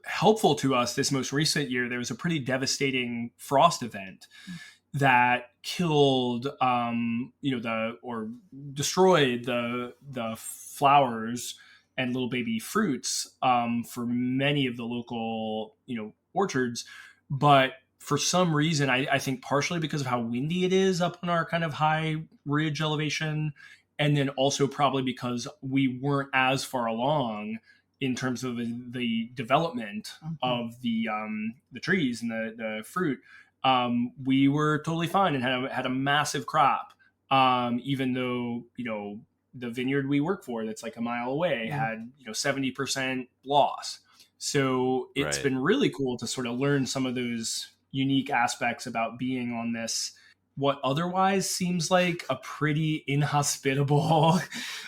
helpful to us this most recent year. There was a pretty devastating frost event that killed, or destroyed the flowers and little baby fruits for many of the local, orchards. But for some reason, I think partially because of how windy it is up on our kind of high ridge elevation, And then also probably because we weren't as far along in terms of the development of the trees and the fruit, we were totally fine and had a massive crop. Even though, the vineyard we work for that's like a mile away had, 70% loss. So it's Right. been really cool to sort of learn some of those unique aspects about being on this, what otherwise seems like a pretty inhospitable,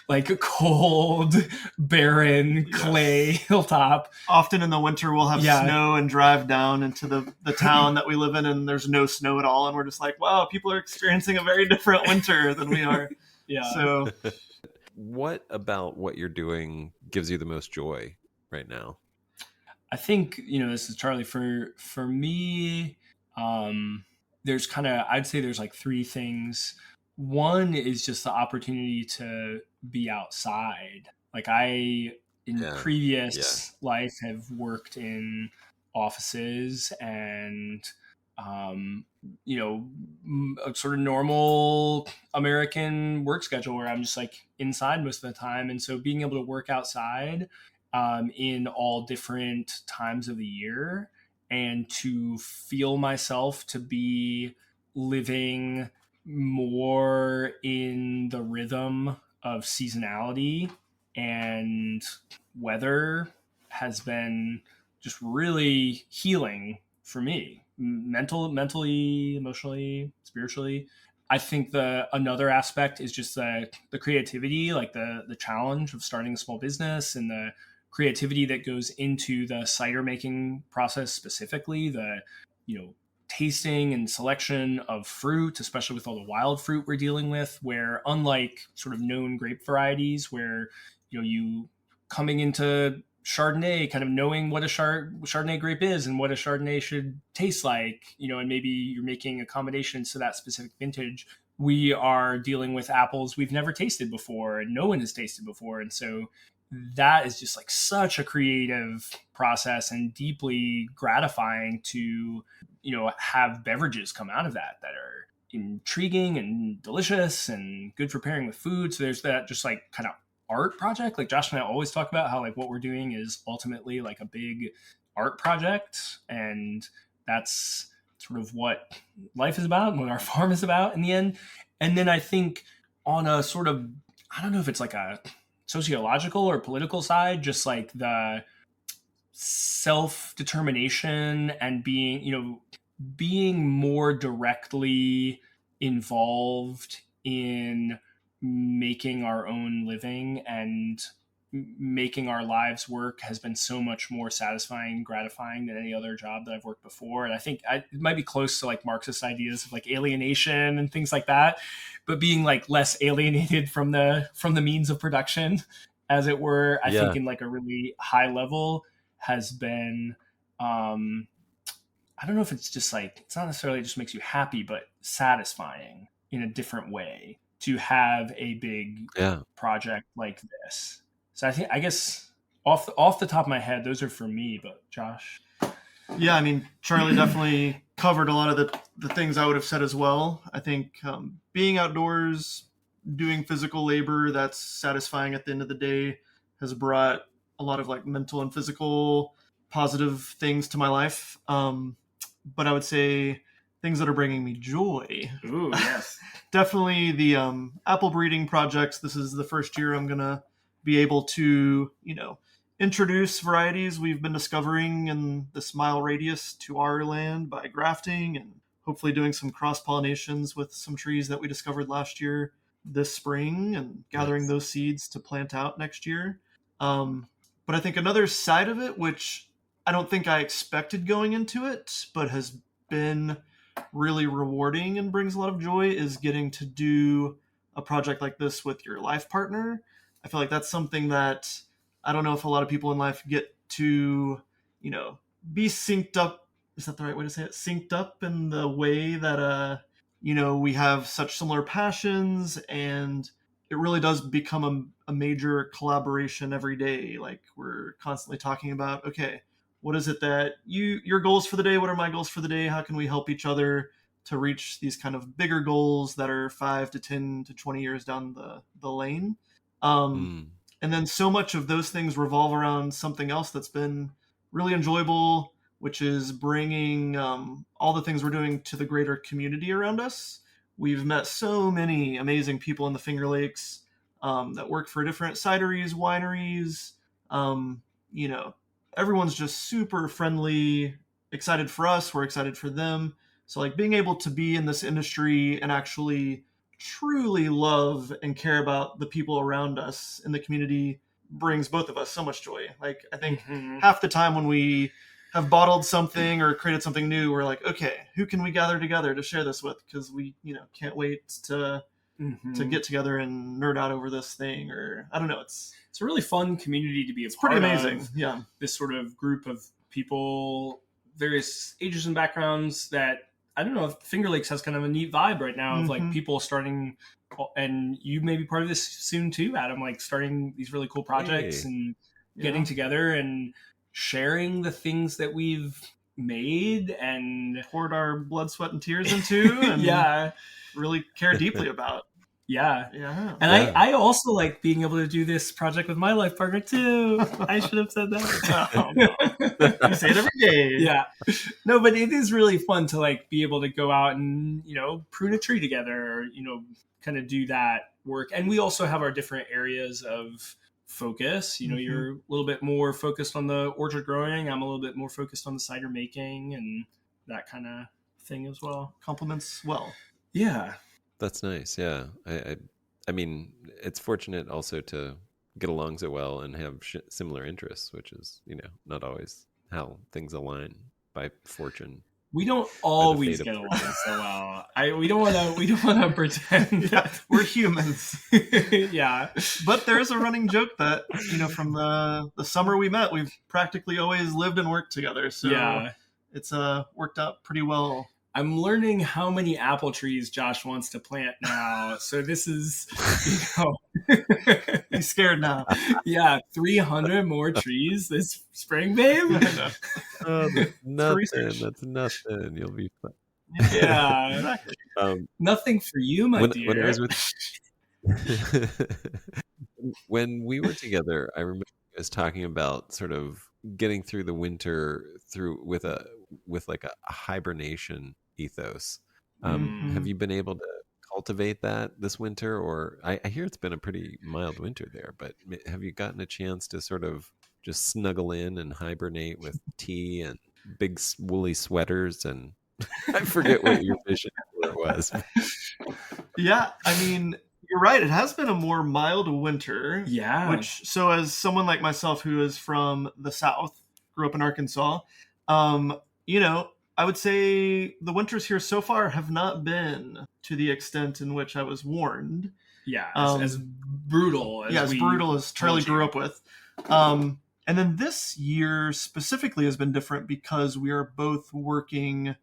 like cold, barren clay hilltop. Often in the winter, we'll have Yeah. snow and drive down into the town that we live in, and there's no snow at all. And we're just like, wow, people are experiencing a very different winter than we are. Yeah. So What about what you're doing gives you the most joy right now? I think, this is Charlie. For me, there's I'd say there's like three things. One is just the opportunity to be outside. Like in Yeah. previous life, have worked in offices and, a sort of normal American work schedule where I'm just like inside most of the time. And so being able to work outside, in all different times of the year, and to feel myself to be living more in the rhythm of seasonality and weather has been just really healing for me, mentally, emotionally, spiritually. I think another aspect is just the creativity, like the challenge of starting a small business, and the creativity that goes into the cider making process, specifically the, tasting and selection of fruit, especially with all the wild fruit we're dealing with, where unlike sort of known grape varieties where, you coming into Chardonnay, kind of knowing what a Chardonnay grape is and what a Chardonnay should taste like, and maybe you're making accommodations to that specific vintage. We are dealing with apples we've never tasted before and no one has tasted before. And so that is just like such a creative process and deeply gratifying to, have beverages come out of that are intriguing and delicious and good for pairing with food. So there's that just like kind of art project. Like Josh and I always talk about how like what we're doing is ultimately like a big art project, and that's sort of what life is about and what our farm is about in the end. And then I think on a sort of, I don't know if it's like a sociological or political side, just like the self-determination and being more directly involved in making our own living and making our lives work has been so much more satisfying and gratifying than any other job that I've worked before. And I think it might be close to like Marxist ideas of like alienation and things like that, but being like less alienated from the means of production, as it were, I think in like a really high level has been, I don't know if it's just like, it's not necessarily just makes you happy, but satisfying in a different way to have a big project like this. So I guess off the top of my head, those are for me, but Josh. Yeah, I mean, Charlie definitely covered a lot of the things I would have said as well. I think being outdoors, doing physical labor that's satisfying at the end of the day has brought a lot of like mental and physical positive things to my life. But I would say things that are bringing me joy. Ooh, yes. Definitely the apple breeding projects. This is the first year I'm going to be able to, introduce varieties we've been discovering in this mile radius to our land by grafting and hopefully doing some cross pollinations with some trees that we discovered last year this spring and gathering those seeds to plant out next year. But I think another side of it, which I don't think I expected going into it, but has been really rewarding and brings a lot of joy, is getting to do a project like this with your life partner. I feel like that's something that I don't know if a lot of people in life get to, be synced up. Is that the right way to say it? Synced up in the way that, we have such similar passions, and it really does become a major collaboration every day. Like we're constantly talking about, okay, what is it that your goals for the day? What are my goals for the day? How can we help each other to reach these kind of bigger goals that are 5 to 10 to 20 years down the lane. And then so much of those things revolve around something else that's been really enjoyable, which is bringing all the things we're doing to the greater community around us. We've met so many amazing people in the Finger Lakes that work for different cideries, wineries. Everyone's just super friendly, excited for us. We're excited for them. So like being able to be in this industry and actually truly love and care about the people around us in the community brings both of us so much joy. Like I think half the time when we have bottled something or created something new, we're like, okay, who can we gather together to share this with? Because we, can't wait to get together and nerd out over this thing, or I don't know. It's a really fun community to be a part pretty amazing. Of. Yeah, this sort of group of people, various ages and backgrounds that I don't know if Finger Lakes has kind of a neat vibe right now of like people starting, and you may be part of this soon too, Adam, like starting these really cool projects and getting together and sharing the things that we've made and poured our blood, sweat, and tears into and really care deeply about. And I also like being able to do this project with my life partner too. I should have said that. You say it every day. No, but it is really fun to like be able to go out and prune a tree together, or, kind of do that work. And we also have our different areas of focus. You're a little bit more focused on the orchard growing. I'm a little bit more focused on the cider making and that kind of thing as well. Complements well. Yeah. That's nice. Yeah. I mean, it's fortunate also to get along so well and have similar interests, which is, not always how things align by fortune. We don't always get along so well. We don't want to pretend that we're humans. Yeah. But there's a running joke that, from the summer we met, we've practically always lived and worked together. So it's worked out pretty well. I'm learning how many apple trees Josh wants to plant now. So this is, he's scared now. 300 more trees this spring, babe. That's nothing. That's nothing. You'll be fine. Yeah, exactly. Nothing for you, my dear. When I was when we were together, I remember I was talking about sort of getting through the winter with like a hibernation ethos. Have you been able to cultivate that this winter? Or I hear it's been a pretty mild winter there, but have you gotten a chance to sort of just snuggle in and hibernate with tea and big woolly sweaters? And I forget what your vision for it was. Yeah, I mean, you're right. It has been a more mild winter. Yeah. So as someone like myself who is from the South, grew up in Arkansas, I would say the winters here so far have not been to the extent in which I was warned. Yeah, as brutal as Charlie grew up with. And then this year specifically has been different because we are both working,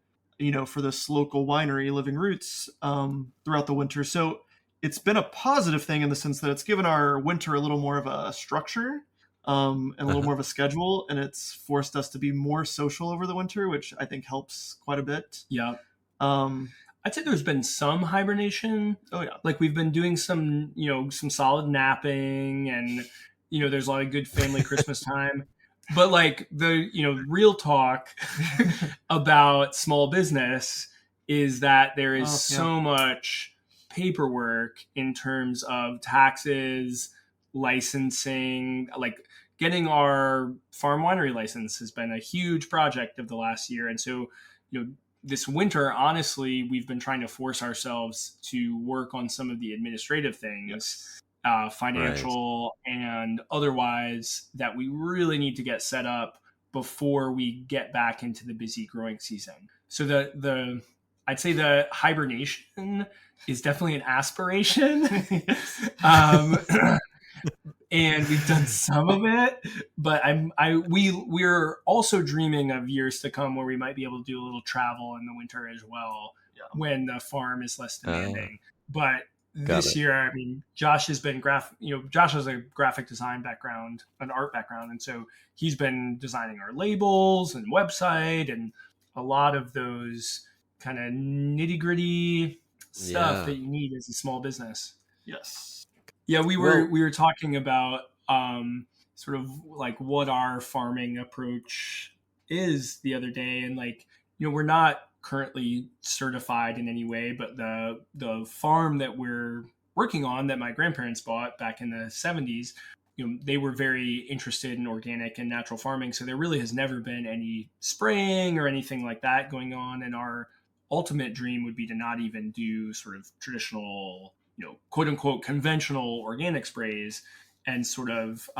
for this local winery, Living Roots, throughout the winter. So it's been a positive thing in the sense that it's given our winter a little more of a structure. And a little more of a schedule, and it's forced us to be more social over the winter, which I think helps quite a bit. Yeah. I'd say there's been some hibernation. Oh yeah. Like we've been doing some solid napping, and there's a lot of good family Christmas time. But like the real talk about small business is that there is so much paperwork in terms of taxes, licensing, like getting our farm winery license has been a huge project of the last year. And so, this winter, honestly, we've been trying to force ourselves to work on some of the administrative things, financial and otherwise, that we really need to get set up before we get back into the busy growing season. So I'd say the hibernation is definitely an aspiration. And we've done some of it, but we're also dreaming of years to come where we might be able to do a little travel in the winter as well, when the farm is less demanding. But this year, I mean, Josh has been Josh has a graphic design background, an art background, and so he's been designing our labels and website, and a lot of those kind of nitty gritty stuff Yeah. that you need as a small business. Yes. Yeah, Well, we were talking about sort of like what our farming approach is the other day, and like, we're not currently certified in any way, but the farm that we're working on that my grandparents bought back in the 70s, they were very interested in organic and natural farming, so there really has never been any spraying or anything like that going on, and our ultimate dream would be to not even do sort of traditional, quote unquote conventional organic sprays, and sort of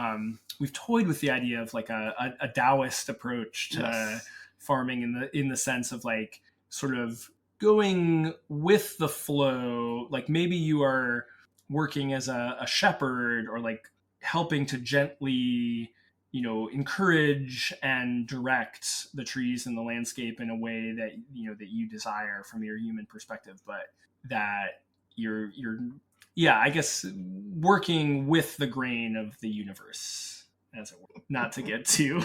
we've toyed with the idea of like a Taoist approach to Yes. farming in the sense of like sort of going with the flow. Like maybe you are working as a shepherd, or like helping to gently, encourage and direct the trees and the landscape in a way that that you desire from your human perspective, but that you're yeah, I guess working with the grain of the universe, as it were, not to get too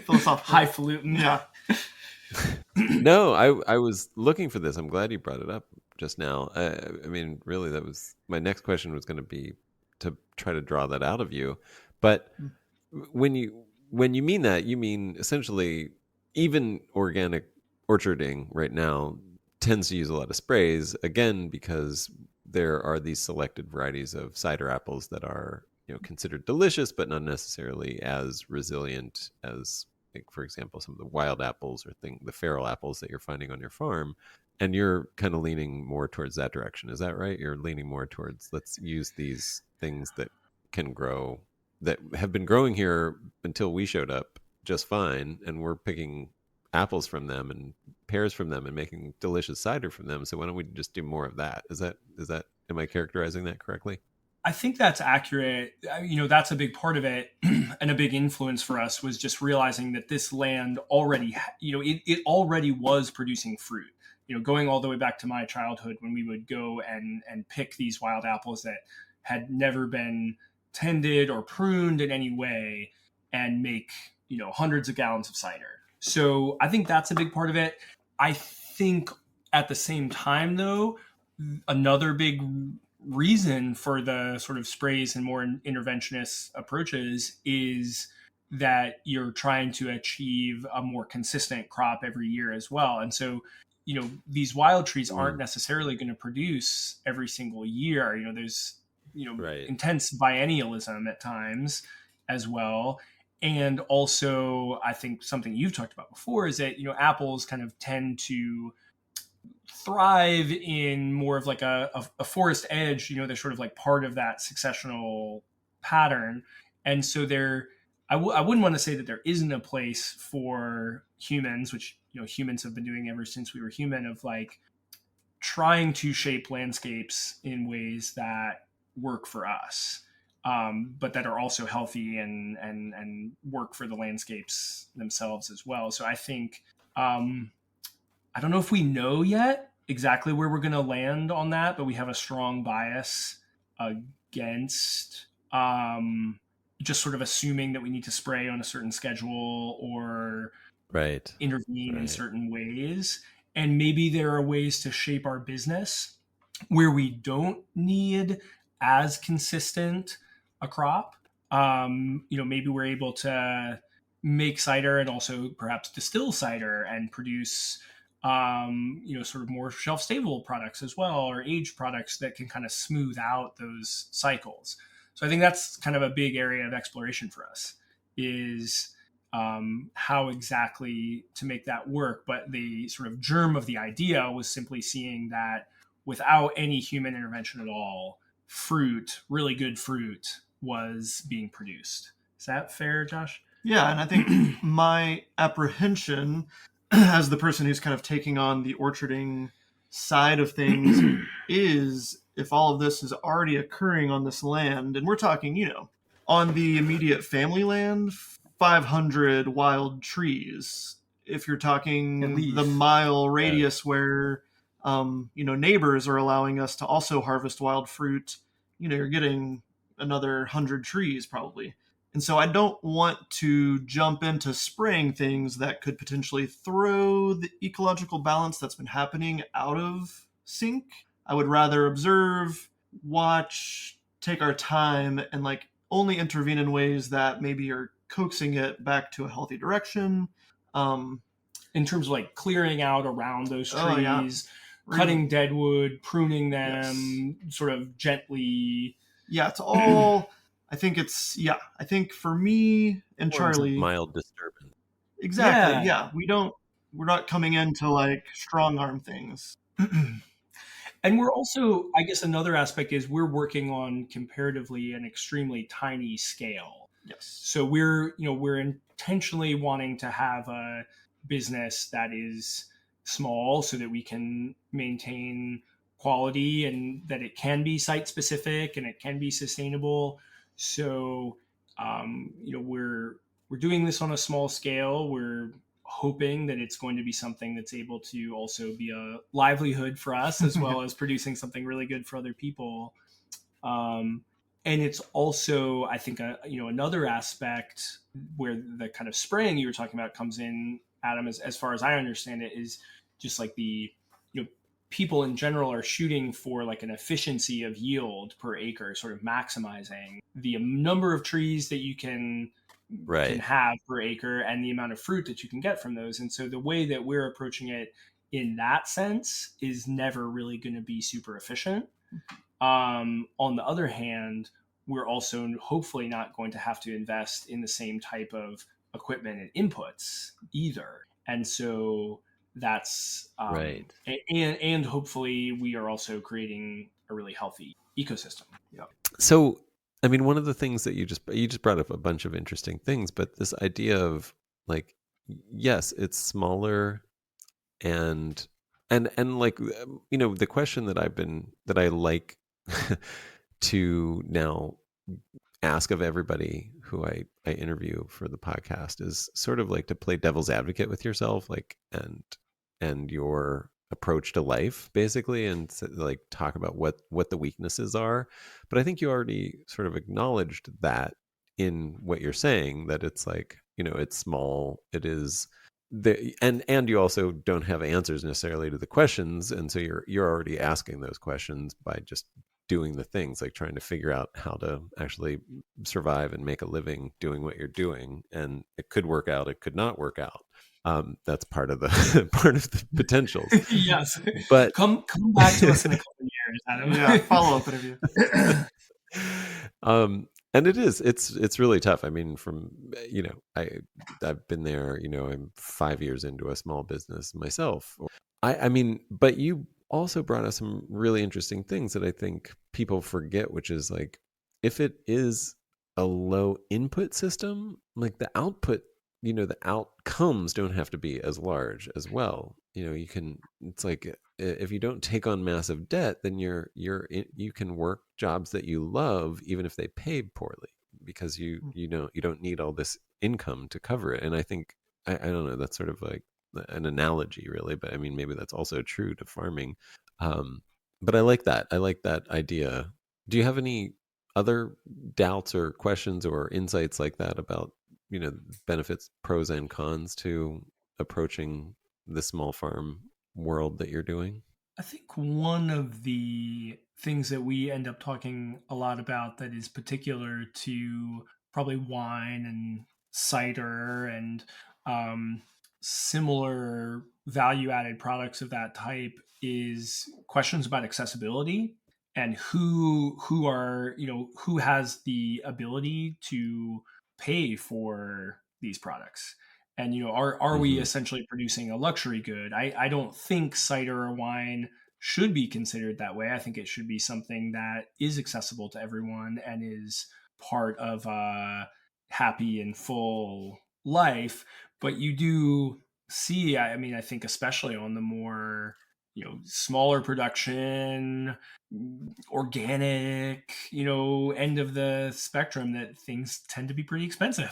Philosophical. highfalutin. Yeah. no, I was looking for this. I'm glad you brought it up just now. I mean, really, that was my next question was going to be to try to draw that out of you. But when you mean that, you mean essentially even organic orcharding right now tends to use a lot of sprays, again because there are these selected varieties of cider apples that are considered delicious but not necessarily as resilient as, like, for example, some of the wild apples or the feral apples that you're finding on your farm. And you're kind of leaning more towards that direction. Is that right? You're leaning more towards, let's use these things that can grow, that have been growing here until we showed up just fine, and we're picking apples from them and pears from them and making delicious cider from them. So why don't we just do more of that? Is that am I characterizing that correctly? I think that's accurate. That's a big part of it, and a big influence for us was just realizing that this land already, it already was producing fruit. Going all the way back to my childhood when we would go and pick these wild apples that had never been tended or pruned in any way, and make hundreds of gallons of cider. So I think that's a big part of it. I think at the same time, though, another big reason for the sort of sprays and more interventionist approaches is that you're trying to achieve a more consistent crop every year as well. And so, these wild trees aren't necessarily going to produce every single year. There's, Right. intense biennialism at times as well. And also, I think something you've talked about before is that, apples kind of tend to thrive in more of like a forest edge. They're sort of like part of that successional pattern. And so I wouldn't want to say that there isn't a place for humans, which humans have been doing ever since we were human, of like trying to shape landscapes in ways that work for us, but that are also healthy and work for the landscapes themselves as well. So I think, I don't know if we know yet exactly where we're going to land on that, but we have a strong bias against just sort of assuming that we need to spray on a certain schedule or Right. intervene in Right. certain ways. And maybe there are ways to shape our business where we don't need as consistent a crop. Maybe we're able to make cider and also perhaps distill cider and produce sort of more shelf stable products as well, or aged products that can kind of smooth out those cycles. So I think that's kind of a big area of exploration for us, is how exactly to make that work. But the sort of germ of the idea was simply seeing that without any human intervention at all, really good fruit, was being produced. Is that fair, Josh? Yeah, and I think my apprehension as the person who's kind of taking on the orcharding side of things is, if all of this is already occurring on this land, and we're talking, on the immediate family land, 500 wild trees. If you're talking the mile radius where, neighbors are allowing us to also harvest wild fruit, you're getting another 100 trees probably. And so I don't want to jump into spraying things that could potentially throw the ecological balance that's been happening out of sync. I would rather observe, watch, take our time, and like only intervene in ways that maybe are coaxing it back to a healthy direction. In terms of like clearing out around those trees, cutting dead wood, pruning them, sort of gently. Yeah, it's all. I think for me and Forms of Charlie, mild disturbance. exactly. Yeah, we're not coming in to like strong arm things. And we're also, I guess, another aspect is we're working on comparatively an extremely tiny scale. Yes. So we're intentionally wanting to have a business that is small so that we can maintain quality and that it can be site specific and it can be sustainable. So, we're doing this on a small scale. We're hoping that it's going to be something that's able to also be a livelihood for us as well as producing something really good for other people. And it's also, I think, another aspect where the kind of spraying you were talking about comes in, Adam, as far as I understand it, is just like people in general are shooting for like an efficiency of yield per acre, sort of maximizing the number of trees that you can have per acre and the amount of fruit that you can get from those. And so the way that we're approaching it in that sense is never really going to be super efficient. On the other hand, we're also hopefully not going to have to invest in the same type of equipment and inputs either. And so that's Right. And hopefully we are also creating a really healthy ecosystem. Yeah. So, I mean, one of the things that you just brought up a bunch of interesting things, but this idea of like, yes, it's smaller and like, the question that I like to now ask of everybody who I interview for the podcast is sort of like to play devil's advocate with yourself, like, and your approach to life basically, and like talk about what the weaknesses are. But I think you already sort of acknowledged that in what you're saying, that it's like, it's small, it is and you also don't have answers necessarily to the questions, and so you're already asking those questions by just doing the things, like trying to figure out how to actually survive and make a living doing what you're doing. And it could work out, it could not work out. That's part of the part of the potentials. Yes, but come back to us in a couple of years, Adam. Yeah, follow up interview. And it's really tough. I mean, I've been there. I'm 5 years into a small business myself. I mean, but you also brought us some really interesting things that I think people forget, which is like, if it is a low input system, like the output, the outcomes don't have to be as large as well. It's like, if you don't take on massive debt, then you can work jobs that you love, even if they pay poorly, because you don't need all this income to cover it. And I think, I don't know, that's sort of like an analogy really, but I mean, maybe that's also true to farming. But I like that idea. Do you have any other doubts or questions or insights like that about, benefits, pros and cons to approaching the small farm world that you're doing? I think one of the things that we end up talking a lot about that is particular to probably wine and cider and similar value added products of that type is questions about accessibility and who has the ability to pay for these products. And are we essentially producing a luxury good? I don't think cider or wine should be considered that way. I think it should be something that is accessible to everyone and is part of a happy and full life. But you do see, I mean, I think especially on the more smaller production, organic, end of the spectrum, that things tend to be pretty expensive.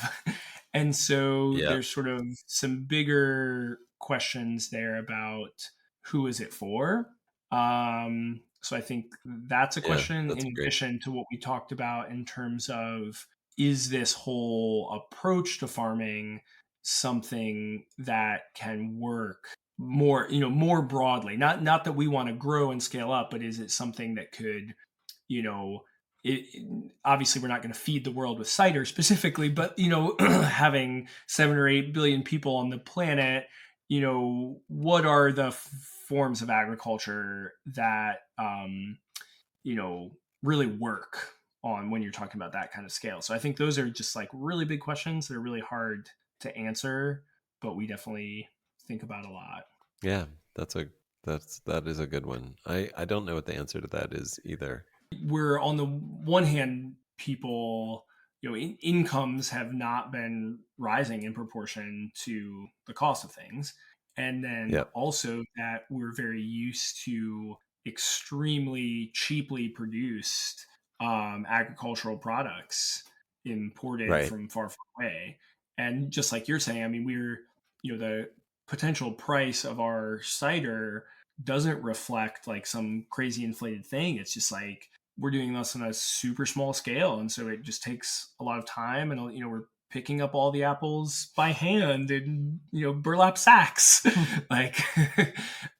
And so Yeah. there's sort of some bigger questions there about who is it for. So I think that's a question That's in great. addition to what we talked about in terms of is this whole approach to farming something that can work more, more broadly? Not that we want to grow and scale up, but is it something that could, you know, obviously we're not going to feed the world with cider specifically, but having 7 or 8 billion people on the planet, what are the forms of agriculture that really work on when you're talking about that kind of scale? So I think those are just like really big questions that are really hard to answer, but we definitely think about a lot. Yeah, that is a good one. I don't know what the answer to that is either. We're on the one hand, people, incomes have not been rising in proportion to the cost of things. And then Yep. also that we're very used to extremely cheaply produced agricultural products imported Right. from far, far away. And just like you're saying, I mean, the potential price of our cider doesn't reflect like some crazy inflated thing. It's just like we're doing this on a super small scale, and so it just takes a lot of time, and we're picking up all the apples by hand in burlap sacks. Like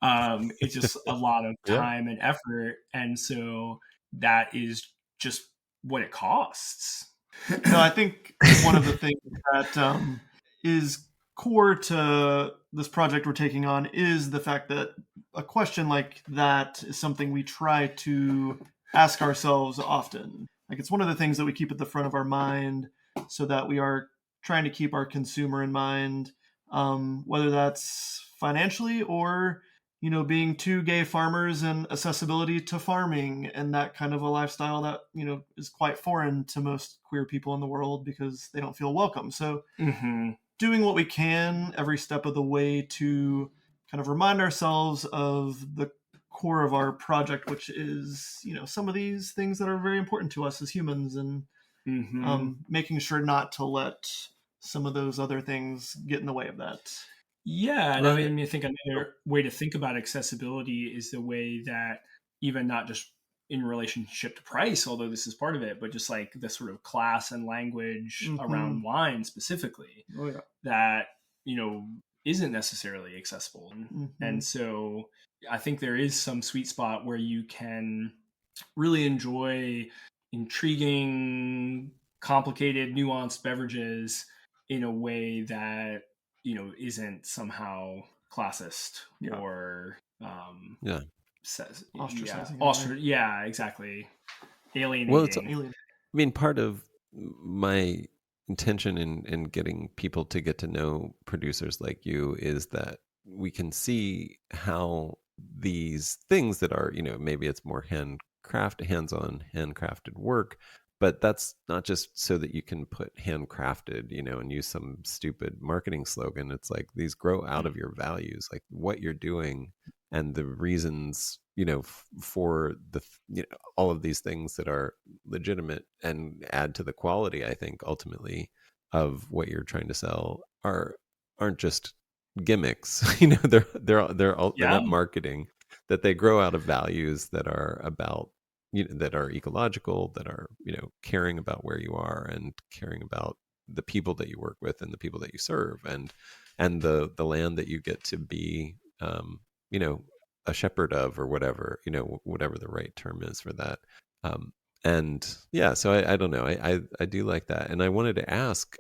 it's just a lot of Yeah. time and effort, and so that is just what it costs. No, I think one of the things that is core to this project we're taking on is the fact that a question like that is something we try to ask ourselves often. Like, it's one of the things that we keep at the front of our mind so that we are trying to keep our consumer in mind, whether that's financially or being two gay farmers and accessibility to farming and that kind of a lifestyle that is quite foreign to most queer people in the world because they don't feel welcome. So doing what we can every step of the way to kind of remind ourselves of the core of our project, which is some of these things that are very important to us as humans, and making sure not to let some of those other things get in the way of that. Yeah, and Right. I mean, I think another way to think about accessibility is the way that even not just in relationship to price, although this is part of it, but just like the sort of class and language around wine specifically Oh yeah. that, isn't necessarily accessible. And so I think there is some sweet spot where you can really enjoy intriguing, complicated, nuanced beverages in a way that isn't somehow classist or Yeah. says Ostracizing. yeah, exactly, Well, it's alienating. Alien. I mean, part of my intention in getting people to get to know producers like you is that we can see how these things that are, maybe it's more hands-on, handcrafted work, but that's not just so that you can put handcrafted, and use some stupid marketing slogan. It's like these grow out of your values, like what you're doing and the reasons, for all of these things that are legitimate and add to the quality, I think, ultimately, of what you're trying to sell aren't just gimmicks. They're Yeah. not marketing, that they grow out of values that are about, that are ecological, that are, caring about where you are and caring about the people that you work with and the people that you serve, and the land that you get to be, you know a shepherd of, or whatever, whatever the right term is for that. And yeah, so I don't know, I do like that. And I wanted to ask,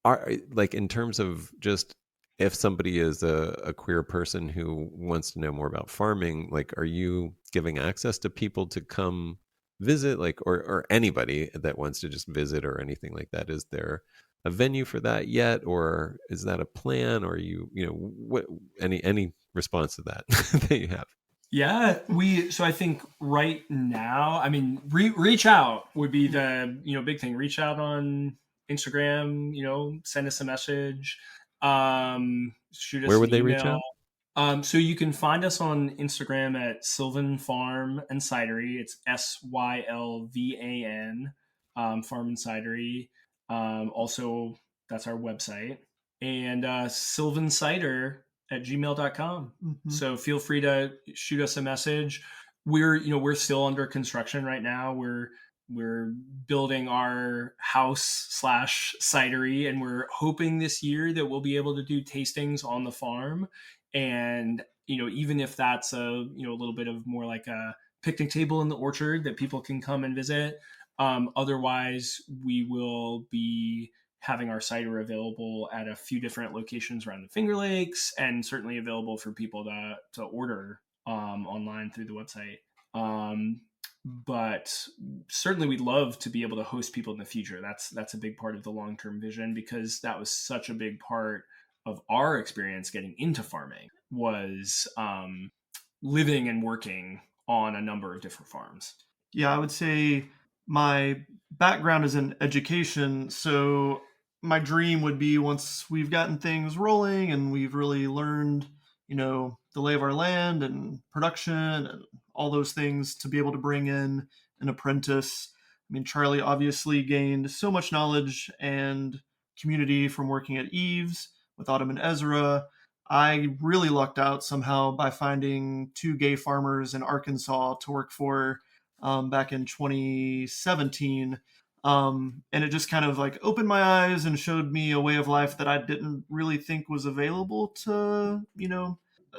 are, like, in terms of just, if somebody is a queer person who wants to know more about farming, like, are you giving access to people to come visit, like, or anybody that wants to just visit or anything like that? Is there a venue for that yet, or is that a plan? Or what, any response to that that you have? Yeah, so I think right now, I mean, reach out would be the big thing. Reach out on Instagram, send us a message, shoot us Where an would they reach email. out? So you can find us on Instagram at Sylvan Farm and Cidery. It's Sylvan, Farm and Cidery. Also, that's our website. And Sylvan Cider at gmail.com. So feel free to shoot us a message. We're still under construction right now. We're we're building our house slash cidery, and we're hoping this year that we'll be able to do tastings on the farm. And, even if that's a little bit of more like a picnic table in the orchard that people can come and visit. Otherwise, we will be having our cider available at a few different locations around the Finger Lakes, and certainly available for people to order online through the website. But certainly we'd love to be able to host people in the future. That's a big part of the long-term vision, because that was such a big part of our experience getting into farming, was living and working on a number of different farms. Yeah, I would say my background is in education, so my dream would be, once we've gotten things rolling and we've really learned, the lay of our land and production and all those things, to be able to bring in an apprentice. I mean, Charlie obviously gained so much knowledge and community from working at Eves with Autumn and Ezra. I really lucked out somehow by finding two gay farmers in Arkansas to work for back in 2017. And it just kind of like opened my eyes and showed me a way of life that I didn't really think was available to,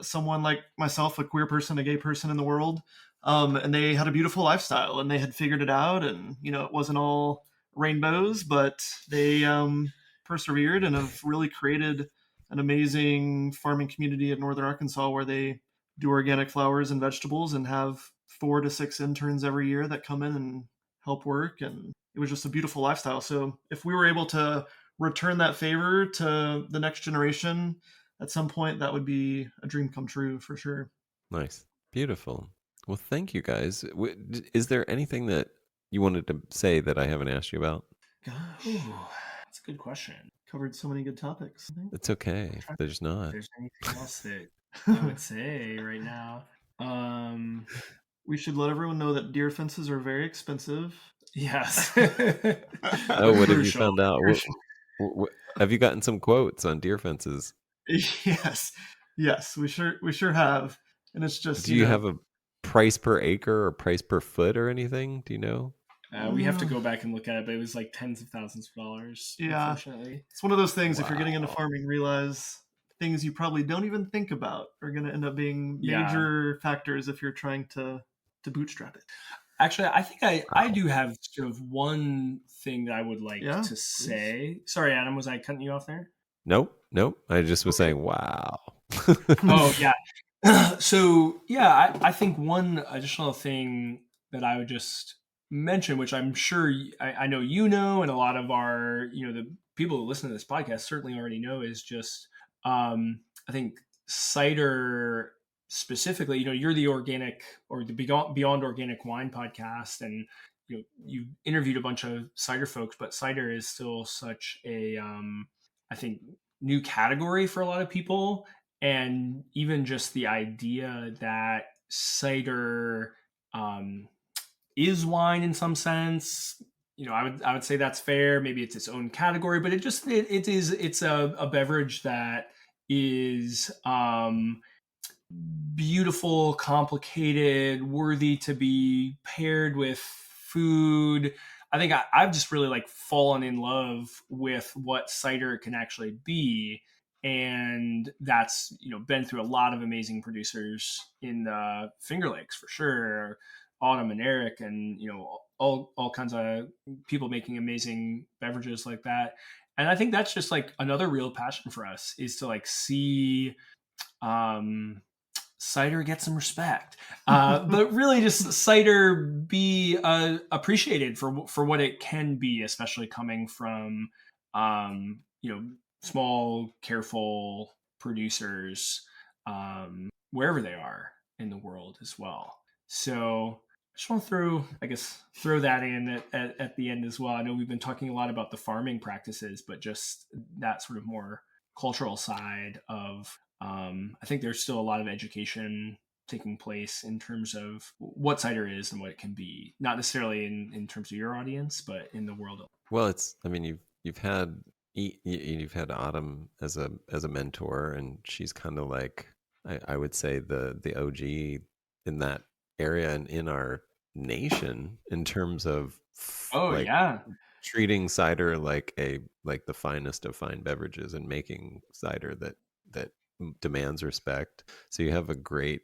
someone like myself, a queer person, a gay person in the world. And they had a beautiful lifestyle and they had figured it out. And, it wasn't all rainbows, but they persevered and have really created an amazing farming community in Northern Arkansas, where they do organic flowers and vegetables and have 4 to 6 interns every year that come in and help work. And it was just a beautiful lifestyle. So if we were able to return that favor to the next generation at some point, that would be a dream come true for sure. Nice. Beautiful. Well, thank you guys. Is there anything that you wanted to say that I haven't asked you about? Gosh, That's a good question. covered so many good topics. It's okay if there's not. If there's anything else that I would say right now. We should let everyone know that deer fences are very expensive. Yes. Oh, what have you found out? Have you gotten some quotes on deer fences? Yes, we sure have. And it's just, Do you have a price per acre or price per foot or anything? Do you know? We have to go back and look at it, but it was like tens of thousands of dollars. Yeah. Unfortunately, it's one of those things. Wow. If you're getting into farming, realize things you probably don't even think about are going to end up being major factors if you're trying to bootstrap it. Actually, I think I do have sort of one thing that I would like to say. Please. Sorry, Adam, was I cutting you off there? Nope. I just was saying, wow. Oh, yeah. So, yeah, I think one additional thing that I would just mention, which I'm sure I know and a lot of our, the people who listen to this podcast certainly already know, is just, I think cider specifically, you're the organic or the Beyond Organic Wine podcast, and you've interviewed a bunch of cider folks, but cider is still such a, I think, new category for a lot of people. And even just the idea that cider is wine in some sense, I would say that's fair. Maybe it's its own category, but it's a beverage that is beautiful, complicated, worthy to be paired with food. I think I've just really fallen in love with what cider can actually be. And that's, been through a lot of amazing producers in the Finger Lakes for sure. Autumn and Eric and, all kinds of people making amazing beverages like that. And I think that's just another real passion for us, is to see cider get some respect, but really just cider be appreciated for what it can be, especially coming from small, careful producers wherever they are in the world as well. So I just want to throw that in at the end as well. I know we've been talking a lot about the farming practices, but just that sort of more cultural side of I think there's still a lot of education taking place in terms of what cider is and what it can be, not necessarily in terms of your audience, but in the world. Well, you've had Autumn as a mentor, and she's kind of I would say the OG in that area and in our nation in terms of Oh like yeah. treating cider like the finest of fine beverages and making cider that demands respect. So you have a great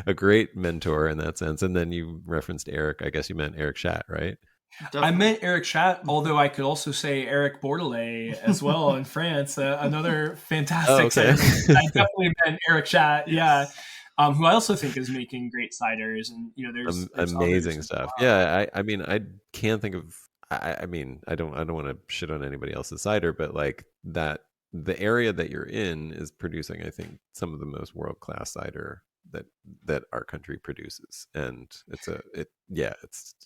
a great mentor in that sense. And then you referenced Eric. I guess you meant Eric Schatt, right? I Definitely. meant Eric Schatt, although I could also say Eric Bordelais as well in France, another fantastic Oh, okay. cider maker. I definitely meant Eric Schatt, yeah, Yes. who I also think is making great ciders, and there's others Amazing as stuff. well. Yeah, I mean, I can't think of. I mean, I don't want to shit on anybody else's cider, but like that, the area that you're in is producing, I think, some of the most world class cider that our country produces, and it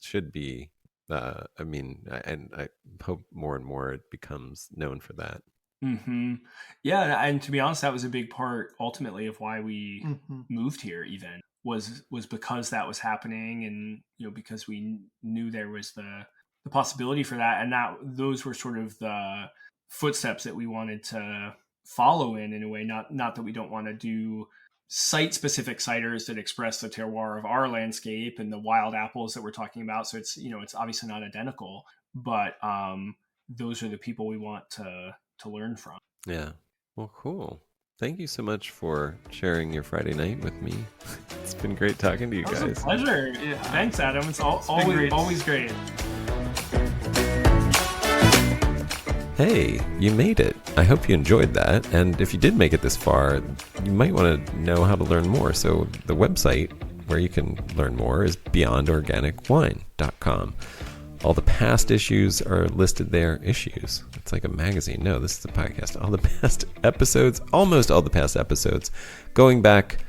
should be. I mean, and I hope more and more it becomes known for that. Hmm. Yeah, and to be honest, that was a big part ultimately of why we Hmm. moved here. Even was because that was happening, and because we knew there was the possibility for that, and that those were sort of the footsteps that we wanted to follow in a way. Not that we don't want to do site specific ciders that express the terroir of our landscape and the wild apples that we're talking about. So it's obviously not identical, but those are the people we want to learn from. Yeah. Well, cool. Thank you so much for sharing your Friday night with me. It's been great talking to you That was a guys. pleasure. Yeah. Thanks, Adam. It's been great. always great. Hey, you made it. I hope you enjoyed that. And if you did make it this far, you might want to know how to learn more. So the website where you can learn more is beyondorganicwine.com. All the past issues are listed there. Issues. It's like a magazine. No, this is a podcast. All the past episodes, almost all the past episodes, going back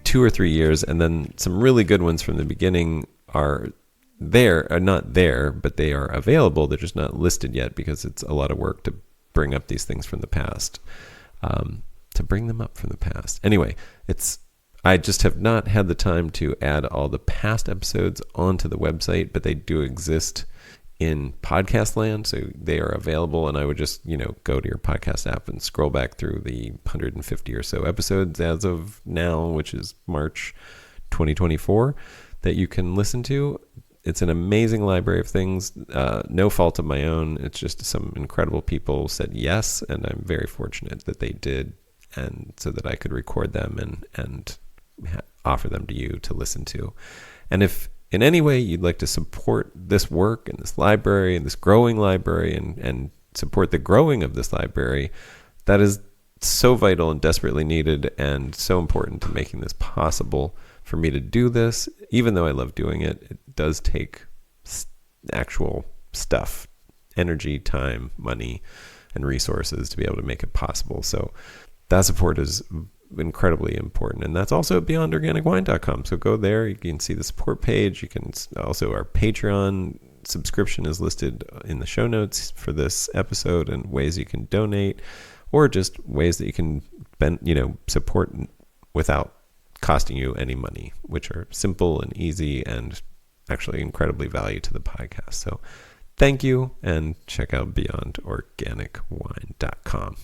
2 or 3 years, and then some really good ones from the beginning are not there, but they are available. They're just not listed yet because it's a lot of work to bring up these things from the past. To bring them up from the past. Anyway, I just have not had the time to add all the past episodes onto the website, but they do exist in podcast land, so they are available. And I would just, go to your podcast app and scroll back through the 150 or so episodes as of now, which is March 2024, that you can listen to. It's an amazing library of things, no fault of my own. It's just some incredible people said yes, and I'm very fortunate that they did, and so that I could record them and offer them to you to listen to. And if in any way you'd like to support this work and this library and this growing library and support the growing of this library, that is so vital and desperately needed and so important to making this possible for me to do this. Even though I love doing it, it does take actual stuff, energy, time, money, and resources to be able to make it possible. So that support is incredibly important, and that's also at beyondorganicwine.com. So go there, you can see the support page. You can also, our Patreon subscription is listed in the show notes for this episode, and ways you can donate, or just ways that you can support without costing you any money, which are simple and easy and actually incredibly value to the podcast. So thank you, and check out beyondorganicwine.com.